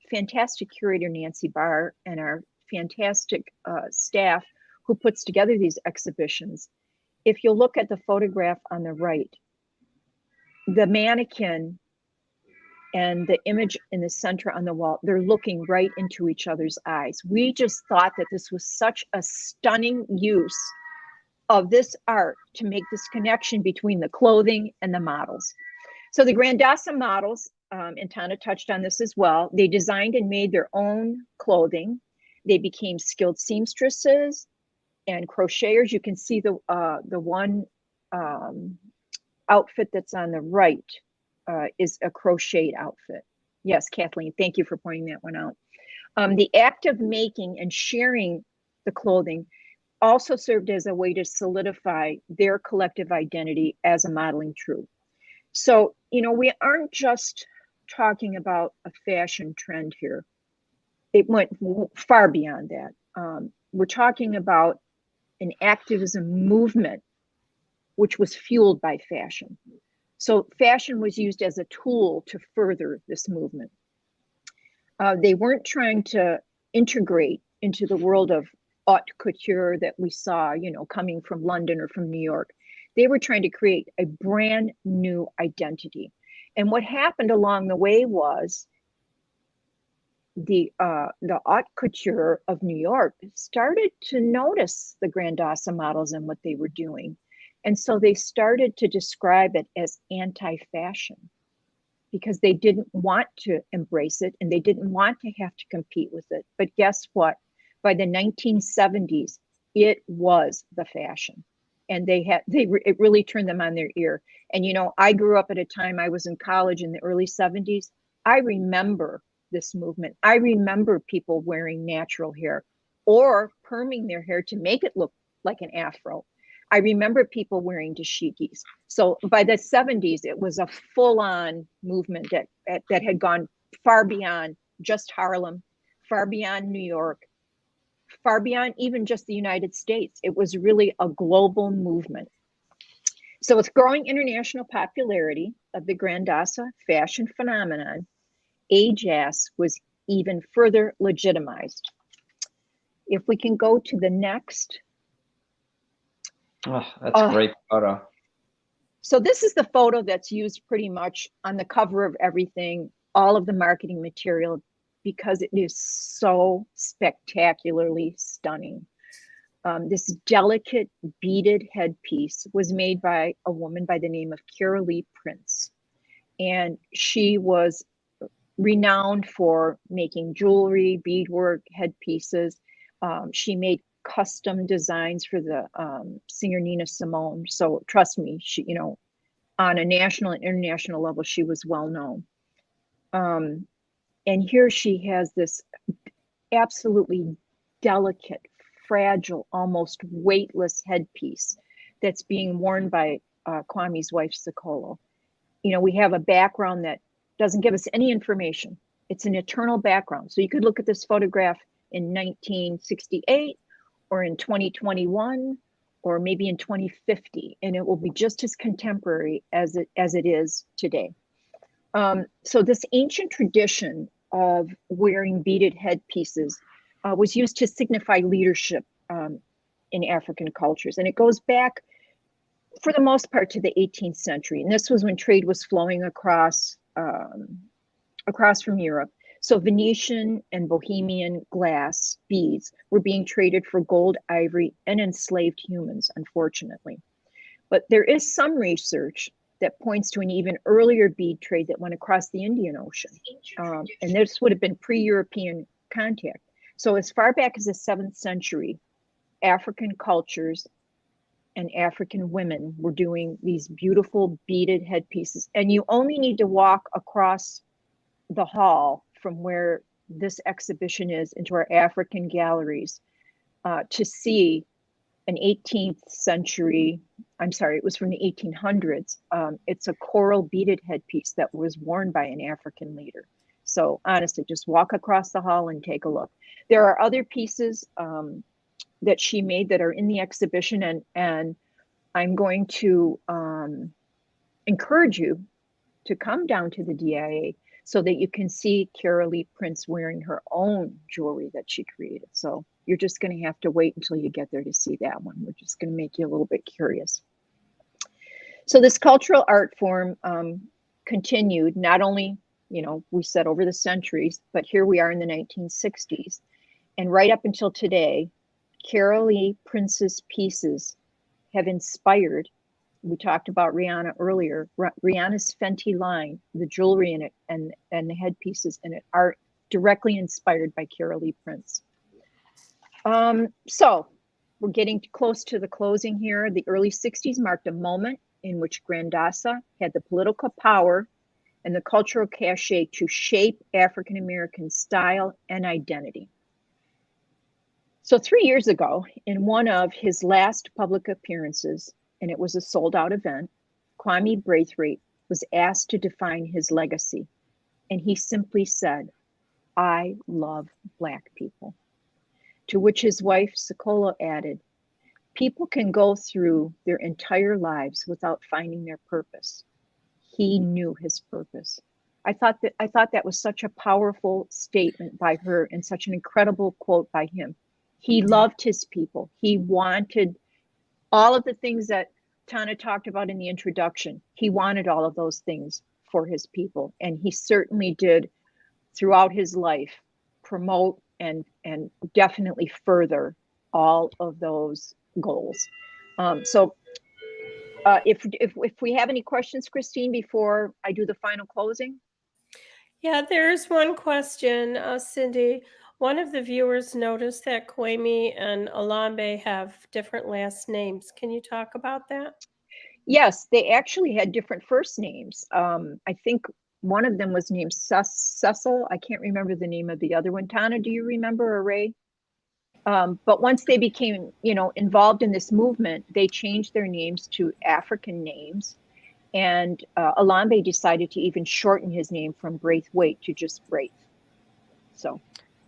[SPEAKER 5] fantastic curator, Nancy Barr, and our fantastic staff who puts together these exhibitions. If you look at the photograph on the right, the mannequin and the image in the center on the wall, they're looking right into each other's eyes. We just thought that this was such a stunning use of this art to make this connection between the clothing and the models. So the Grandassa models, and Tana touched on this as well, they designed and made their own clothing. They became skilled seamstresses and crocheters. You can see the one outfit that's on the right is a crocheted outfit. Yes, Kathleen, thank you for pointing that one out. The act of making and sharing the clothing also served as a way to solidify their collective identity as a modeling troupe. So, you know, we aren't just talking about a fashion trend here. It went far beyond that. We're talking about an activism movement, which was fueled by fashion. So fashion was used as a tool to further this movement. They weren't trying to integrate into the world of haute couture that we saw, you know, coming from London or from New York. They were trying to create a brand new identity. And what happened along the way was the haute couture of New York started to notice the Grandassa models and what they were doing. And so they started to describe it as anti-fashion because they didn't want to embrace it and they didn't want to have to compete with it. But guess what? By the 1970s, It was the fashion. And it really turned them on their ear. And, you know, I grew up at a time, I was in college in the early 70s. I remember this movement. I remember people wearing natural hair or perming their hair to make it look like an afro. I remember people wearing dashikis. So by the 70s, it was a full-on movement that had gone far beyond just Harlem, far beyond New York, far beyond even just the United States. It was really a global movement. So with growing international popularity of the Grandassa fashion phenomenon, AJAS was even further legitimized. If we can go to the next.
[SPEAKER 3] Oh, that's a great photo.
[SPEAKER 5] So this is the photo that's used pretty much on the cover of everything, all of the marketing material, because it is so spectacularly stunning. This delicate beaded headpiece was made by a woman by the name of Shirley Prince. And she was renowned for making jewelry, beadwork, headpieces. She made custom designs for the singer Nina Simone. So trust me, she, you know, on a national and international level, she was well known. And here she has this absolutely delicate, fragile, almost weightless headpiece that's being worn by Kwame's wife, Sokolo. You know, we have a background that doesn't give us any information. It's an eternal background. So you could look at this photograph in 1968 or in 2021 or maybe in 2050, and it will be just as contemporary as it is today. So this ancient tradition of wearing beaded headpieces was used to signify leadership in African cultures. And it goes back, for the most part, to the 18th century. And this was when trade was flowing across from Europe. So Venetian and Bohemian glass beads were being traded for gold, ivory, and enslaved humans, unfortunately. But there is some research that points to an even earlier bead trade that went across the Indian Ocean. And this would have been pre-European contact. So as far back as the 7th century, African cultures and African women were doing these beautiful beaded headpieces. And you only need to walk across the hall from where this exhibition is into our African galleries to see an 18th century, I'm sorry, it was from the 1800s. It's a coral beaded headpiece that was worn by an African leader. So honestly, just walk across the hall and take a look. There are other pieces that she made that are in the exhibition, and I'm going to encourage you to come down to the DIA so that you can see Shirley Prince wearing her own jewelry that she created. So you're just going to have to wait until you get there to see that one. We're just going to make you a little bit curious. So this cultural art form continued, not only, you know, we said over the centuries, but here we are in the 1960s. And right up until today, Shirley Prince's pieces have inspired, we talked about Rihanna earlier, Rihanna's Fenty line, the jewelry in it and the headpieces in it are directly inspired by Shirley Prince. So we're getting close to the closing here. The early 60s marked a moment in which Grandassa had the political power and the cultural cachet to shape African American style and identity. So 3 years ago, in one of his last public appearances, and it was a sold-out event, Kwame Brathwaite was asked to define his legacy. And he simply said, "I love Black people." To which his wife, Sokolo, added, "People can go through their entire lives without finding their purpose. He knew his purpose." I thought that was such a powerful statement by her and such an incredible quote by him. He loved his people. He wanted all of the things that Tana talked about in the introduction. He wanted all of those things for his people. And he certainly did, throughout his life, promote and definitely further all of those goals. If we have any questions, Christine, before I do the final closing?
[SPEAKER 4] Yeah, there's one question, Cindy. One of the viewers noticed that Kwame and Alambe have different last names. Can you talk about that?
[SPEAKER 5] Yes, they actually had different first names. I think one of them was named Cecil. I can't remember the name of the other one. Tana, do you remember, or Ray? But once they became, involved in this movement, they changed their names to African names. And Alambe decided to even shorten his name from Brathwaite to just Braith. So,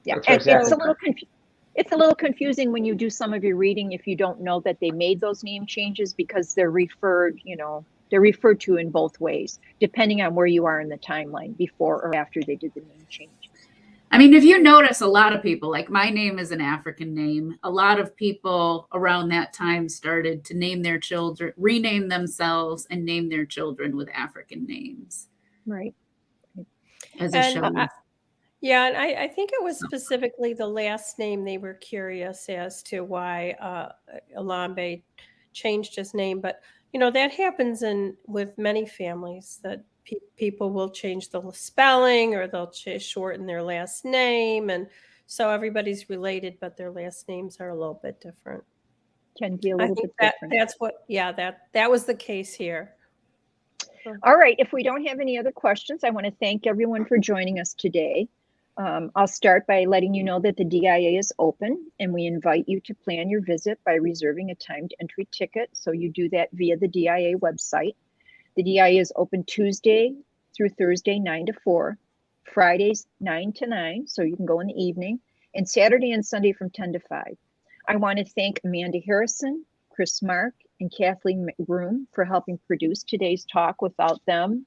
[SPEAKER 5] yeah,
[SPEAKER 3] That's
[SPEAKER 5] and
[SPEAKER 3] exactly
[SPEAKER 5] it's a little confusing when you do some of your reading if you don't know that they made those name changes, because they're referred to in both ways, depending on where you are in the timeline, before or after they did the name change.
[SPEAKER 2] I mean, if you notice, a lot of people, like my name is an African name. A lot of people around that time started to name their children, rename themselves, and name their children with African names.
[SPEAKER 5] Right.
[SPEAKER 2] As a show.
[SPEAKER 4] Yeah, and I think it was specifically the last name they were curious as to why Alambe changed his name. But, that happens with many families, that people will change the spelling, or they'll shorten their last name. And so everybody's related, but their last names are a little bit different.
[SPEAKER 5] Can be a little bit different.
[SPEAKER 4] That's what, that was the case here.
[SPEAKER 5] All right. If we don't have any other questions, I want to thank everyone for joining us today. I'll start by letting you know that the DIA is open, and we invite you to plan your visit by reserving a timed entry ticket. So you do that via the DIA website. The DIA is open Tuesday through Thursday, 9 to 4, Fridays, 9 to 9, so you can go in the evening, and Saturday and Sunday from 10 to 5. I want to thank Amanda Harrison, Chris Mark, and Kathleen McBroom for helping produce today's talk. Without them,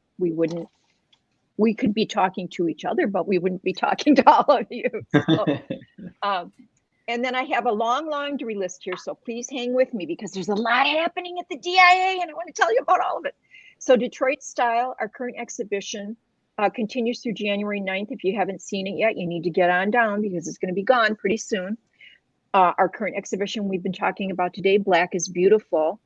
[SPEAKER 5] we could be talking to each other, but we wouldn't be talking to all of you. So, and then I have a long laundry list here, so please hang with me, because there's a lot happening at the DIA, and I want to tell you about all of it. So Detroit Style, our current exhibition, continues through January 9th. If you haven't seen it yet, you need to get on down, because it's going to be gone pretty soon. Our current exhibition we've been talking about today, Black is Beautiful,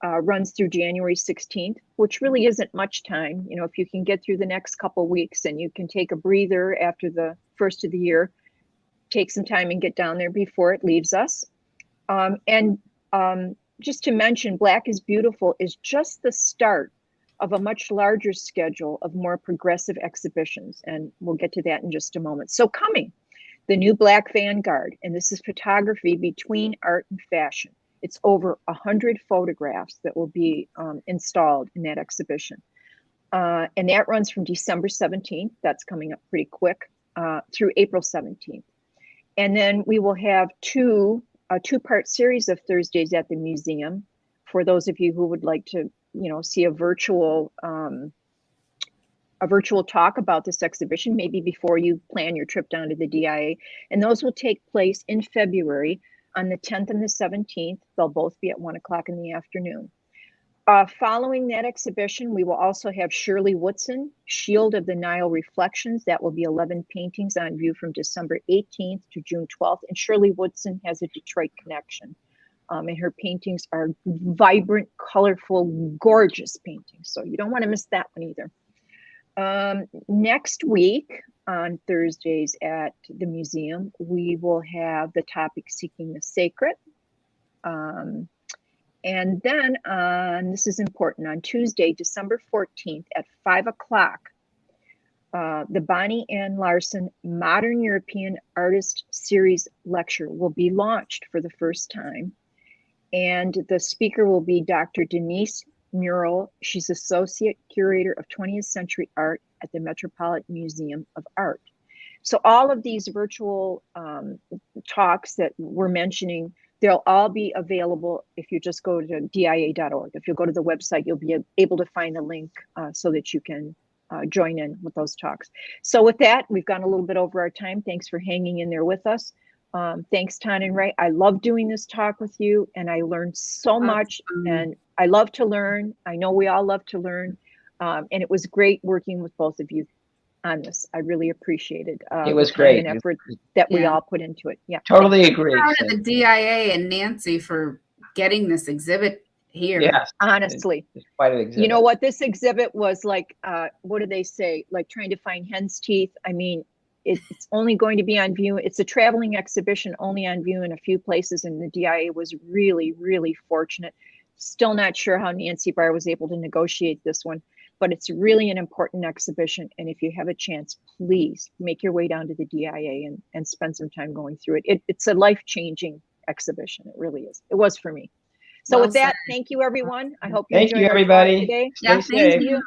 [SPEAKER 5] runs through January 16th, which really isn't much time. If you can get through the next couple weeks and you can take a breather after the first of the year, take some time and get down there before it leaves us. Just to mention, Black is Beautiful is just the start of a much larger schedule of more progressive exhibitions, and we'll get to that in just a moment. So coming, the new Black Vanguard, and this is photography between art and fashion. It's over 100 photographs that will be installed in that exhibition. And that runs from December 17th, that's coming up pretty quick, through April 17th. And then we will have a two-part series of Thursdays at the museum for those of you who would like to, see a virtual talk about this exhibition, maybe before you plan your trip down to the DIA. And those will take place in February on the 10th and the 17th. They'll both be at 1 o'clock in the afternoon. Following that exhibition, we will also have Shirley Woodson, Shield of the Nile Reflections. That will be 11 paintings on view from December 18th to June 12th. And Shirley Woodson has a Detroit connection. And her paintings are vibrant, colorful, gorgeous paintings. So you don't want to miss that one either. Next week on Thursdays at the museum, we will have the topic Seeking the Sacred. And then this is important, on Tuesday, December 14th at 5 o'clock, the Bonnie Ann Larson Modern European Artist Series Lecture will be launched for the first time. And the speaker will be Dr. Denise Murrell. She's Associate Curator of 20th Century Art at the Metropolitan Museum of Art. So all of these virtual talks that we're mentioning, they'll all be available if you just go to dia.org. If you go to the website, you'll be able to find the link so that you can join in with those talks. So with that, we've gone a little bit over our time. Thanks for hanging in there with us. Thanks, Tana and Ray. I love doing this talk with you, and I learned so much, and I love to learn. I know we all love to learn, and it was great working with both of you on this. I really appreciated
[SPEAKER 3] it was great.
[SPEAKER 5] And effort that we all put into it. Yeah,
[SPEAKER 3] totally agree.
[SPEAKER 2] Proud of the DIA and Nancy for getting this exhibit here.
[SPEAKER 3] Yes,
[SPEAKER 5] honestly,
[SPEAKER 3] it's quite an exhibit.
[SPEAKER 5] You know what? This exhibit was like, what do they say? Like trying to find hen's teeth. I mean, It's only going to be on view. It's a traveling exhibition only on view in a few places, and the DIA was really, really fortunate. Still not sure how Nancy Barr was able to negotiate this one, but it's really an important exhibition. And if you have a chance, please make your way down to the DIA and spend some time going through it. It's a life-changing exhibition. It really is. It was for me. So
[SPEAKER 2] Well
[SPEAKER 5] with that,
[SPEAKER 2] said.
[SPEAKER 5] thank you, everyone. I hope you
[SPEAKER 3] Thank
[SPEAKER 5] enjoyed
[SPEAKER 3] you,
[SPEAKER 5] our talk
[SPEAKER 3] everybody.
[SPEAKER 5] today.
[SPEAKER 3] Stay
[SPEAKER 2] Yeah,
[SPEAKER 3] safe.
[SPEAKER 2] thank you.